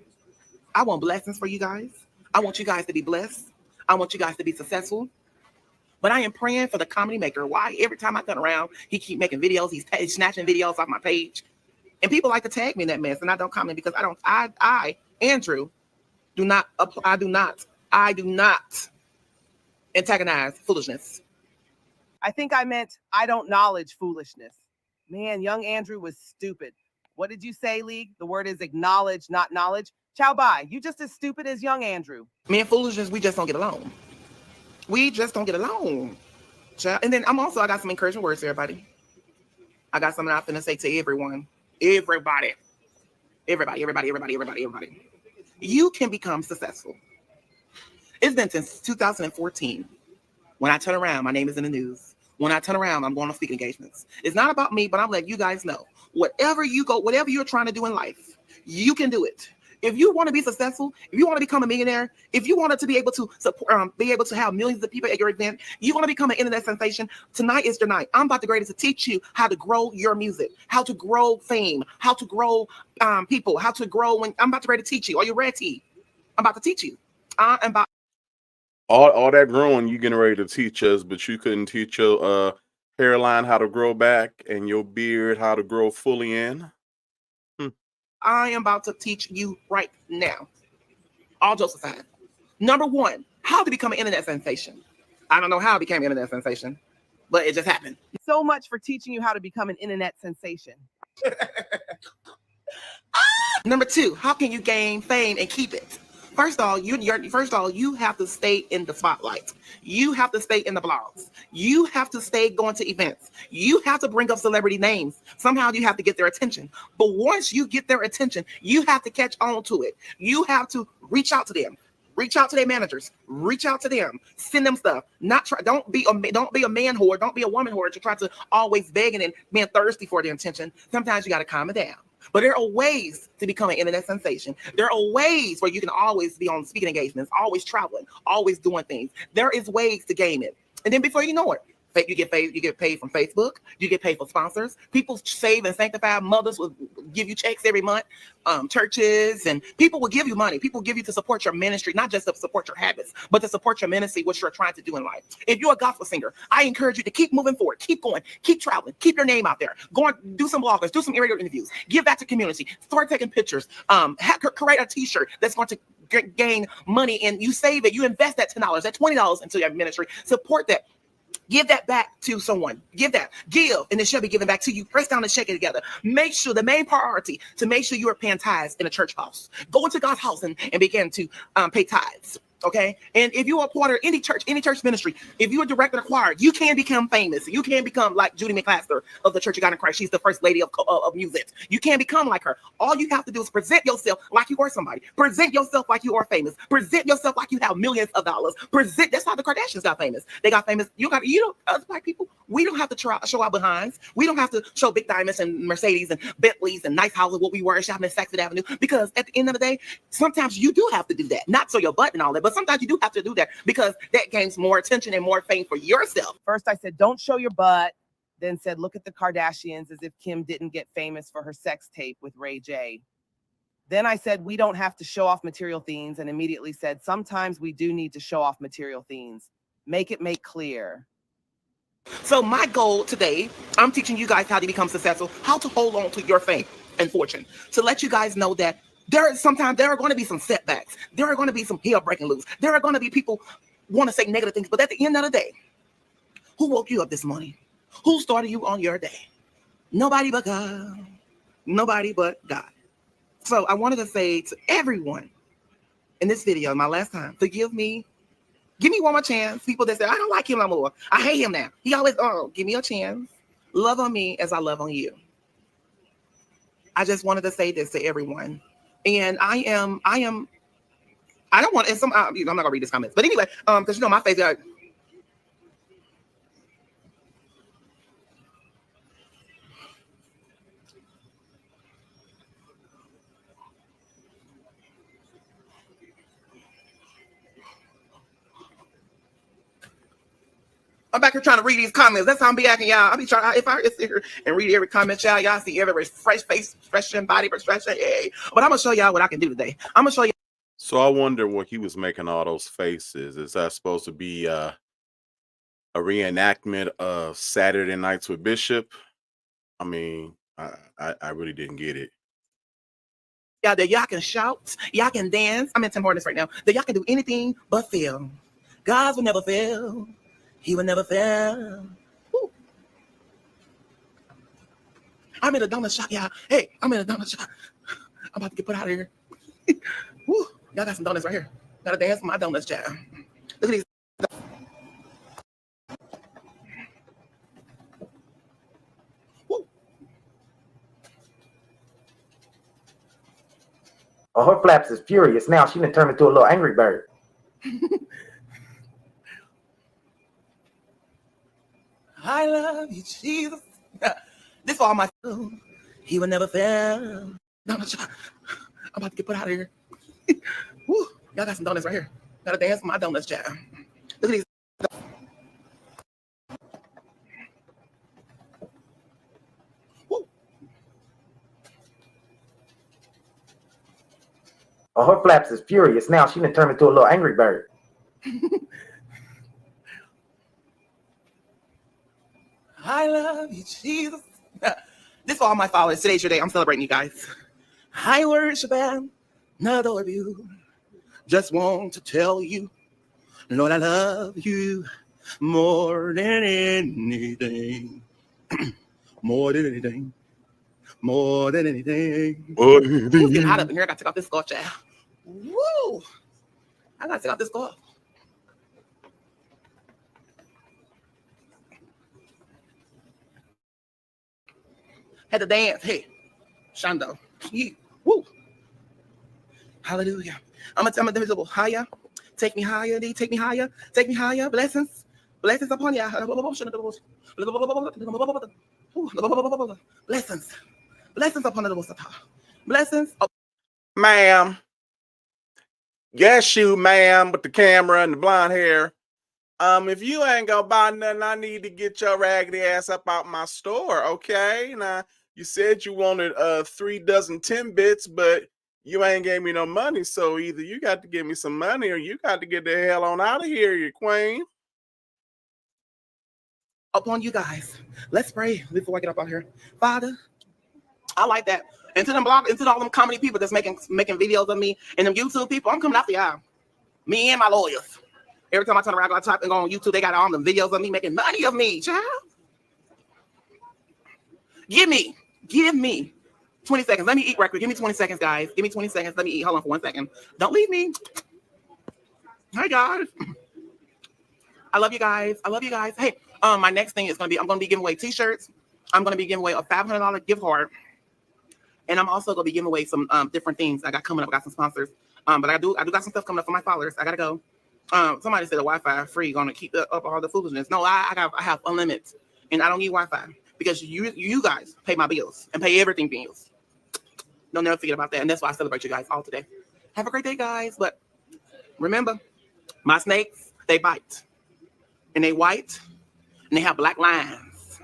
I want blessings for you guys. I want you guys to be blessed. I want you guys to be successful. But I am praying for the comedy maker. Why? Every time I turn around, he keep making videos. He's snatching videos off my page. And people like to tag me in that mess. And I don't comment because I, Andrew, do not antagonize foolishness. I think I meant I don't knowledge foolishness. Man, young Andrew was stupid. What did you say, League? The word is acknowledge, not knowledge. Ciao, bye. You just as stupid as young Andrew. Me and foolishness, we just don't get along. We just don't get along. And then I got some encouraging words to everybody. I got something I'm finna say to everyone. Everybody. You can become successful. It's been since 2014. When I turn around, my name is in the news. When I turn around, I'm going on speaking engagements. It's not about me, but I'm letting you guys know. Whatever you're trying to do in life, you can do it. If you want to be successful, if you want to become a millionaire, if you want to be able to support, be able to have millions of people at your event, you want to become an internet sensation, tonight is your night. I'm about to teach you how to grow your music, how to grow fame, how to grow people, how to grow. I'm about to teach you. Are you ready? I'm about to teach you. All that growing you getting ready to teach us, but you couldn't teach your hairline how to grow back and your beard how to grow fully in. I am about to teach you right now. All jokes aside. Number one, how to become an internet sensation. I don't know how I became an internet sensation, but it just happened. So much for teaching you how to become an internet sensation. Number two, how can you gain fame and keep it? First of all, you have to stay in the spotlight. You have to stay in the blogs. You have to stay going to events. You have to bring up celebrity names. Somehow you have to get their attention. But once you get their attention, you have to catch on to it. You have to reach out to them. Reach out to their managers. Reach out to them. Send them stuff. Don't be a man whore. Don't be a woman whore to try to always begging and being thirsty for their attention. Sometimes you got to calm it down. But there are ways to become an internet sensation. There are ways where you can always be on speaking engagements, always traveling, always doing things. There is ways to game it. And then before you know it, you get paid from Facebook. You get paid for sponsors. People save and sanctified mothers will give you checks every month. Churches and people will give you money. People give you to support your ministry, not just to support your habits, but to support your ministry, what you're trying to do in life. If you're a gospel singer, I encourage you to keep moving forward, keep going, keep traveling, keep your name out there. Go on, do some bloggers, do some radio interviews, give back to community, start taking pictures, create a t-shirt that's going to gain money, and you save it, you invest that $10, that $20 into your ministry, support that. Give that back to someone. Give, and it shall be given back to you. Press down and shake it together. Make sure the main priority to make sure you are paying tithes in a church house. Go into God's house and begin to pay tithes. Okay. And if you are a part of any church ministry, if you're a director of choir, you can become famous. You can become like Judy McClaster of the Church of God in Christ. She's the first lady of music. You can become like her. All you have to do is present yourself like you are somebody. Present yourself like you are famous. Present yourself like you have millions of dollars. That's how the Kardashians got famous. They got famous. Us black people, we don't have to show our behinds. We don't have to show big diamonds and Mercedes and Bentleys and nice houses, what we were shopping in Saxon Avenue. Because at the end of the day, sometimes you do have to do that. Not so your butt and all that, but sometimes you do have to do that because that gains more attention and more fame for yourself. First, I said, don't show your butt. Then said, look at the Kardashians, as if Kim didn't get famous for her sex tape with Ray J. Then I said, we don't have to show off material things, and immediately said, sometimes we do need to show off material things. Make clear. So my goal today, I'm teaching you guys how to become successful, how to hold on to your fame and fortune, to let you guys know that there are going to be some setbacks. There are going to be some hell breaking loose. There are going to be people want to say negative things. But at the end of the day, who woke you up this morning? Who started you on your day? Nobody but God. Nobody but God. So I wanted to say to everyone in this video, my last time, forgive me. Give me one more chance. People that say, I don't like him no more. I hate him now. He always, give me a chance. Love on me as I love on you. I just wanted to say this to everyone. And I don't want, and I'm not gonna read these comments, but anyway, because my face got. I'm back here trying to read these comments. That's how I'm be acting, y'all. I'll be trying, if I sit here and read every comment, y'all see every fresh face expression, body expression, yay. But I'm gonna show y'all what I can do today. I'm gonna show you. So I wonder what he was making all those faces. Is that supposed to be a reenactment of Saturday Nights with Bishop? I mean, I really didn't get it. Yeah, that y'all can shout, y'all can dance. I'm in Tim Hortons right now. That y'all can do anything but fail. God will never fail. He will never fail. Woo. I'm in a donut shop, y'all. Hey, I'm in a donut shop. I'm about to get put out of here. Woo. Y'all got some donuts right here. Gotta dance for my donuts, child. Look at these. Woo. Oh, her flaps is furious now. She done turned into a little angry bird. I love you, Jesus. This for all my. He will never fail. Donut shop. I'm about to get put out of here. Woo. Y'all got some donuts right here. Gotta dance for my donuts, child. Look at these. Woo. Oh, her flaps is furious now. She done turned into a little angry bird. I love you, Jesus. This for all my followers. Today's your day. I'm celebrating you guys. I worship and adore you. Just want to tell you, Lord, I love you more than anything. More than anything. More than anything. More It's getting hot up in here. I got to take off this scarf, child. Woo! I gotta take out this glove. Had to dance. Hey, Shando. Yeah. Woo. Hallelujah. I'm a visible higher. Take me higher, D. Take me higher. Take me higher. Blessings. Blessings upon you. Blessings. Blessings upon the blessings. Oh. Ma'am. Yes, you, ma'am, with the camera and the blonde hair. If you ain't gonna buy nothing, I need to get your raggedy ass up out my store, okay? Now, you said you wanted 3 dozen 10 bits, but you ain't gave me no money, so either you got to give me some money or you got to get the hell on out of here, you queen. Upon you guys. Let's pray before I get up out here. Father, I like that. Into them blog, into all them comedy people that's making videos of me and them YouTube people, I'm coming after y'all. Me and my lawyers. Every time I turn around, I type and go on YouTube, they got all them videos of me making money of me, child. Give me 20 seconds. Let me eat right quick. Give me 20 seconds, guys. Give me 20 seconds. Let me eat. Hold on for 1 second. Don't leave me. Hi, guys. I love you guys. I love you guys. Hey, my next thing is I'm gonna be giving away t-shirts. I'm gonna be giving away a $500 gift card. And I'm also gonna be giving away some different things I got coming up. I got some sponsors. But I do got some stuff coming up for my followers. I gotta go. Somebody said the Wi-Fi free, gonna keep up all the foolishness. No, I have unlimited, and I don't need Wi-Fi because you guys pay my bills and pay everything bills. Don't never forget about that, and that's why I celebrate you guys all today. Have a great day, guys. But remember, my snakes, they bite, and they white, and they have black lines.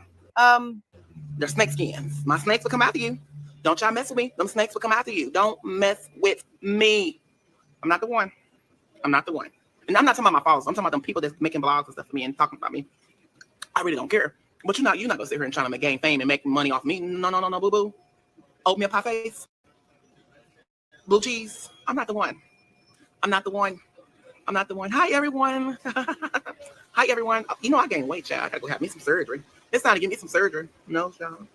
They're snake skins. My snakes will come after you. Don't y'all mess with me. Them snakes will come after you. Don't mess with me. I'm not the one. I'm not the one. And I'm not talking about my followers. I'm talking about them people that's making blogs and stuff for me and talking about me. I really don't care. But you're not gonna sit here and trying to gain fame and make money off me. No, boo boo. Oatmeal pie face. Blue cheese. I'm not the one. I'm not the one. I'm not the one. Hi everyone. Hi everyone. You know I gained weight, child. I gotta go have me some surgery. It's time to give me some surgery. No, child.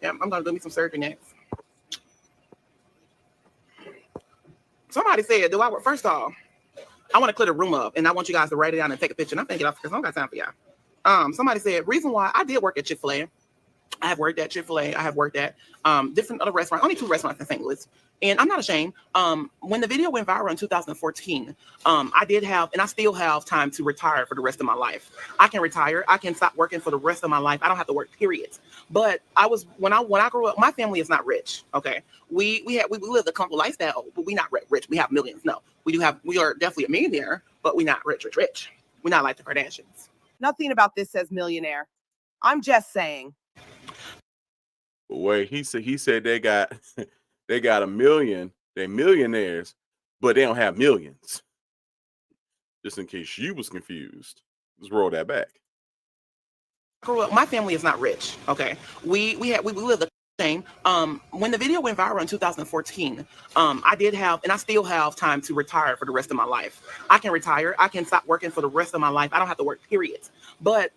Yeah, I'm gonna do me some surgery next. Somebody said, do I work? First off, I want to clear the room up and I want you guys to write it down and take a picture. And I'm thinking, because I don't got time for y'all. Somebody said, reason why I did work at Chick-fil-A. I have worked at Chick-fil-A. I have worked at different other restaurants, only 2 restaurants in St. Louis. And I'm not ashamed. When the video went viral in 2014, I did have, and I still have time to retire for the rest of my life. I can retire. I can stop working for the rest of my life. I don't have to work, period. But when I grew up, my family is not rich. Okay. We live a comfortable lifestyle, but we're not rich. We have millions. No, we are definitely a millionaire, but we're not rich. We're not like the Kardashians. Nothing about this says millionaire. I'm just saying. Wait, he said they got $1 million. They're millionaires, but they don't have millions. Just in case you was confused, let's roll that back. Grew up, my family is not rich. Okay, we live the same. When the video went viral in 2014, I did have, and I still have time to retire for the rest of my life. I can retire. I can stop working for the rest of my life. I don't have to work, period. But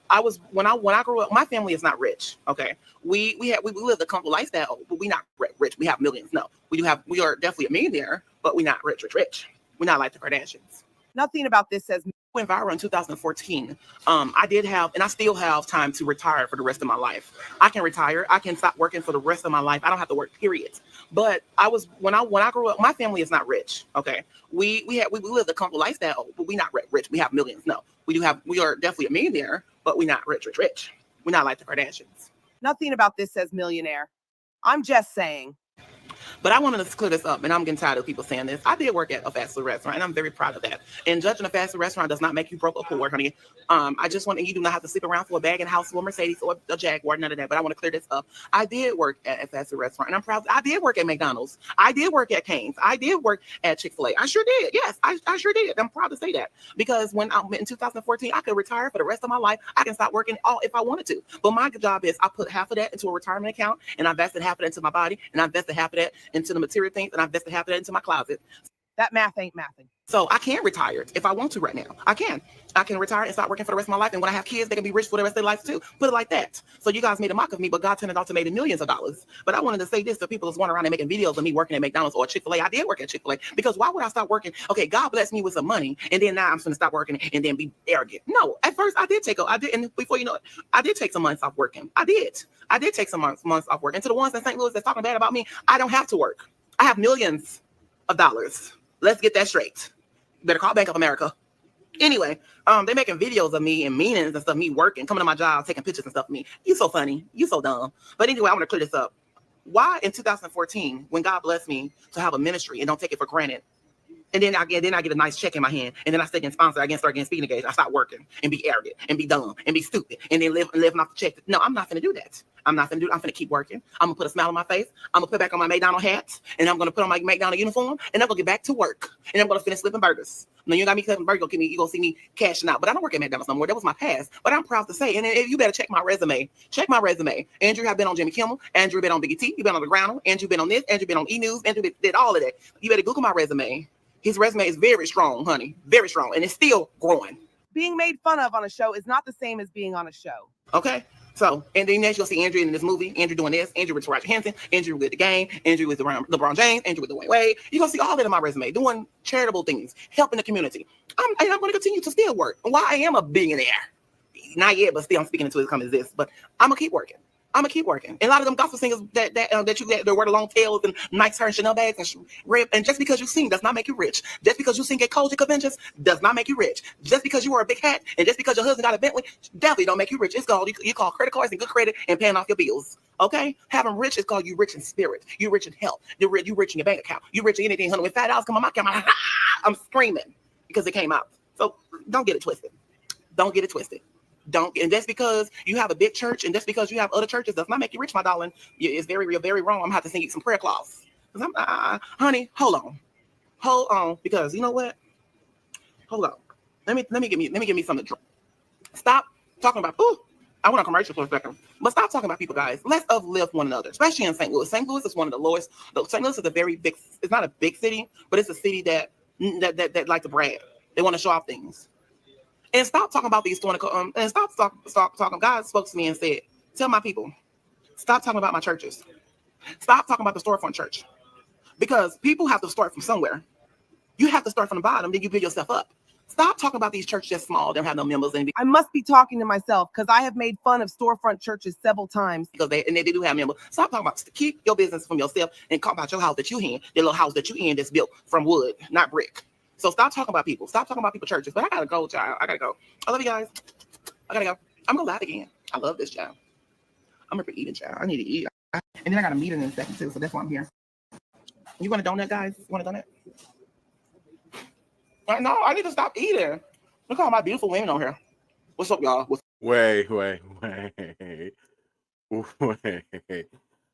when I grew up, my family is not rich. Okay, we live a comfortable lifestyle, but we're not rich. We have millions. No, we are definitely a millionaire, but we're not rich. We're not like the Kardashians. Nothing about this says went viral in 2014. I did have, and I still have time to retire for the rest of my life. I can retire. I can stop working for the rest of my life. I don't have to work, period. But when I grew up, my family is not rich. Okay, we live a comfortable lifestyle, but we're not rich. We have millions. No, we are definitely a millionaire, but we're not rich. We're not like the Kardashians. Nothing about this says millionaire. I'm just saying. But I wanted to clear this up, and I'm getting tired of people saying this. I did work at a fast food restaurant, and I'm very proud of that. And judging a fast food restaurant does not make you broke or poor, honey. I just want, and you do not have to sleep around for a bag in house or a Mercedes or a Jaguar, none of that. But I want to clear this up. I did work at a fast food restaurant, and I'm proud. I did work at McDonald's. I did work at Cane's. I did work at Chick-fil-A. I sure did. Yes, I sure did. I'm proud to say that because when I'm in 2014, I could retire for the rest of my life. I can stop working all if I wanted to. But my job is I put half of that into a retirement account, and I invested half of that into my body, and I invested half of that into the material things, and I invested half of that into my closet. That math ain't mathing. So I can retire if I want to right now. I can. I can retire and start working for the rest of my life. And when I have kids, they can be rich for the rest of their life too. Put it like that. So you guys made a mock of me, but God turned it out to make millions of dollars. But I wanted to say this to people that's going around and making videos of me working at McDonald's or Chick-fil-A. I did work at Chick-fil-A because why would I stop working? Okay, God blessed me with some money, and then now I'm going to stop working and then be arrogant. No, at first I did and before you know it, I did take some months off working. I did take some months off work. And to the ones in St. Louis that's talking bad about me, I don't have to work. I have millions of dollars. Let's get that straight. Better call Bank of America. Anyway, they making videos of me and meetings and stuff, me working, coming to my job, taking pictures and stuff of me. You so funny. You so dumb. But anyway, I want to clear this up. Why in 2014, when God blessed me to have a ministry and don't take it for granted, and then I get a nice check in my hand, and then I start getting sponsored, I start getting speaking engagements, I start working and be arrogant and be dumb and be stupid and then living off the check. No, I'm not gonna do that. I'm gonna keep working. I'm gonna put a smile on my face. I'm gonna put back on my McDonald's hat, and I'm gonna put on my McDonald's uniform, and I'm gonna get back to work, and I'm gonna finish flipping burgers. No, you got me flipping burgers, you gonna see me cashing out. But I don't work at McDonald's no more. That was my past. But I'm proud to say, and if you better check my resume. Check my resume. Andrew have been on Jimmy Kimmel. Andrew been on Biggie T. You been on The Ground. Andrew been on this. Andrew been on E! News. Andrew did all of that. You better Google my resume. His resume is very strong, honey. Very strong. And it's still growing. Being made fun of on a show is not the same as being on a show. Okay? So, and then next you'll see Andrew in this movie. Andrew doing this. Andrew with Roger Henson. Andrew with the game. Andrew with LeBron James. Andrew with Dwayne Wade. You're going to see all that in my resume. Doing charitable things. Helping the community. I'm going to continue to still work. While I am a billionaire. Not yet, but still I'm speaking into it come as this. But I'm going to keep working. I'm gonna keep working. And a lot of them gospel singers that wear the long tails and nice hair and Chanel bags and just because you sing does not make you rich. Just because you sing at Koji conventions does not make you rich. Just because you wear a big hat and just because your husband got a Bentley definitely don't make you rich. It's called you call credit cards and good credit and paying off your bills. Okay, having rich is called you rich in spirit. You rich in health. You rich in your bank account. You rich in anything. Honey, when $5 come on my account, I'm screaming because it came out. So don't get it twisted. Don't get it twisted. And that's because you have a big church and that's because you have other churches does not make you rich, my darling. It's very real, very wrong. I'm gonna have to send you some prayer cloths. Honey, hold on, because you know what? Hold on. Let me give me something to drink. Stop talking about. I went on commercial for a second, but stop talking about people, guys. Let's uplift one another, especially in St. Louis. St. Louis is one of the lowest. St. Louis is a very big. It's not a big city, but it's a city that like to brag. They want to show off things. And stop talking about these and stop talking. God spoke to me and said, tell my people, stop talking about my churches. Stop talking about the storefront church. Because people have to start from somewhere. You have to start from the bottom, then you build yourself up. Stop talking about these churches just small, they don't have no members. I must be talking to myself because I have made fun of storefront churches several times. Because they do have members. Stop talking about, keep your business from yourself and talk about your house that you in, the little house that you in that's built from wood, not brick. So stop talking about people. Stop talking about people churches. But I gotta go, child. I gotta go. I love you guys. I gotta go. I'm gonna laugh again. I love this, child. I'm gonna be eating, child. I need to eat. And then I got a meeting in a second too, so that's why I'm here. You want a donut, guys? You want a donut? No, I need to stop eating. Look at all my beautiful women on here. What's up, y'all? Wait.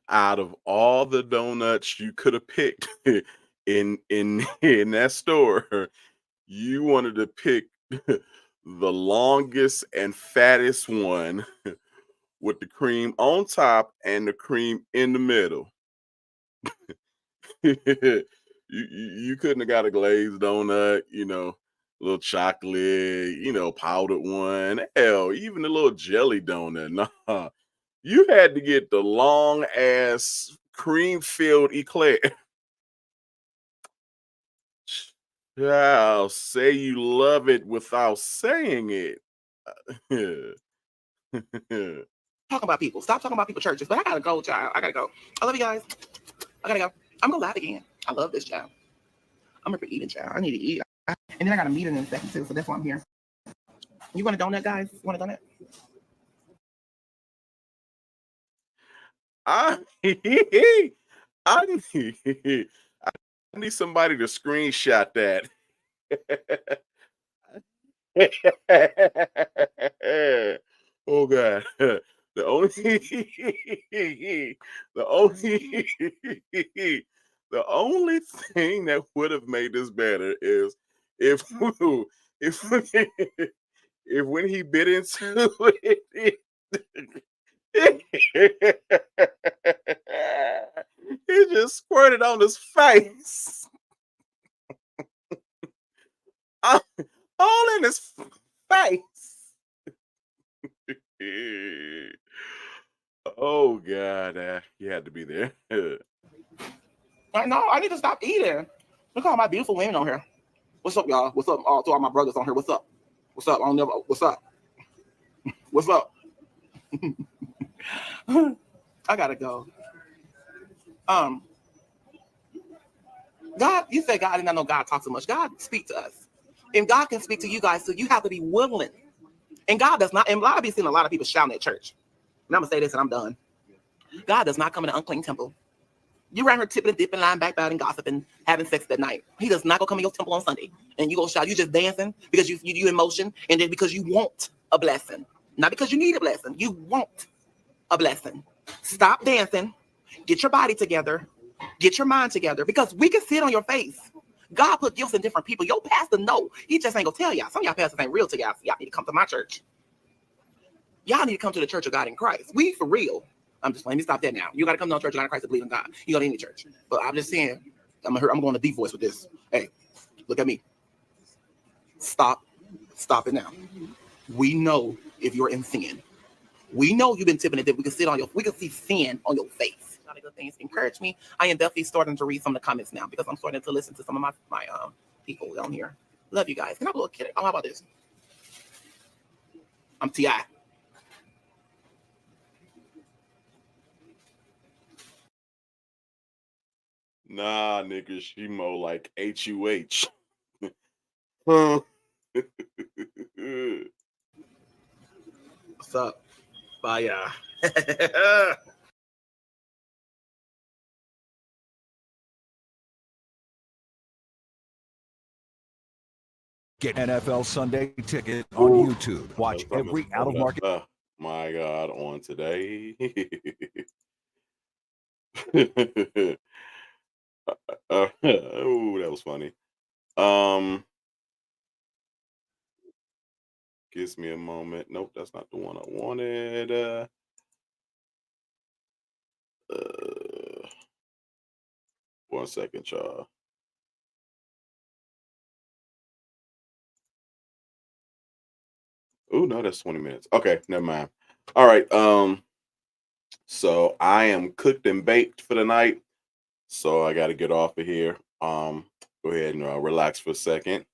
Out of all the donuts you could have picked in that store, you wanted to pick the longest and fattest one with the cream on top and the cream in the middle. You couldn't have got a glazed donut, a little chocolate, powdered one. Hell, even a little jelly donut. Nah, you had to get the long ass cream filled eclair. I'll say you love it without saying it. Talk about people. Stop talking about people churches. But I gotta go, child. I gotta go. I love you guys. I gotta go. I'm gonna laugh again. I love this, child. I'm gonna be eating, child. I need to eat. And then I got a meeting in a second too, so that's why I'm here. You want a donut, guys? You want a donut? I need somebody to screenshot that. Oh God. The only the only thing that would have made this better is if if when he bit into it, he just squirted on his face. all in his face. Oh God, you had to be there. I know. I need to stop eating. Look at all my beautiful women on here. What's up, y'all? What's up? To all my brothers on here. What's up? What's up? I don't know. What's up? What's up? I gotta go. God, you said God, and I know God talks so much. God speak to us, and God can speak to you guys. So you have to be willing. And God does not. And a lot of you seen a lot of people shouting at church. And I'm gonna say this, and I'm done. God does not come in an unclean temple. You around here tipping and dipping, lying, backbiting, gossiping, having sex at night. He does not go come in your temple on Sunday, and you go shout. You just dancing because you in motion, and then because you want a blessing, not because you need a blessing. You want a blessing. Stop dancing. Get your body together. Get your mind together, because we can see it on your face. God put gifts in different people. Your pastor know. He just ain't gonna tell y'all. Some of y'all pastors ain't real to y'all. So y'all need to come to my church. Y'all need to come to the Church of God in Christ. We for real. I'm just let me stop that now. You gotta come to the Church of God in Christ to believe in God. You go to any church. But I'm just saying, I'm going to deep voice with this. Hey, look at me. Stop it now. We know if you're in sin. We know you've been tipping it. We can see sin on your face. A lot of good things encourage me. I am definitely starting to read some of the comments now, because I'm starting to listen to some of my people down here. Love you guys. Can I have a little kid? Oh, how about this? I'm T.I. Nah, nigga, she more like HUH. Huh? What's up? Bye, Get NFL Sunday Ticket on YouTube. Watch Something every out-of-market. My God, on today. Oh, that was funny. Gives me a moment. Nope, that's not the one I wanted. One second, y'all. Oh no, that's 20 minutes. Okay, never mind. All right. So I am cooked and baked for the night. So I got to get off of here. Go ahead and relax for a second.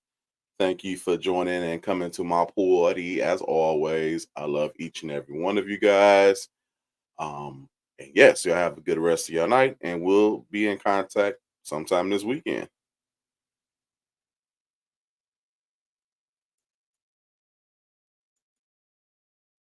Thank you for joining and coming to my party. As always, I love each and every one of you guys. And yes, y'all have a good rest of your night, and we'll be in contact sometime this weekend.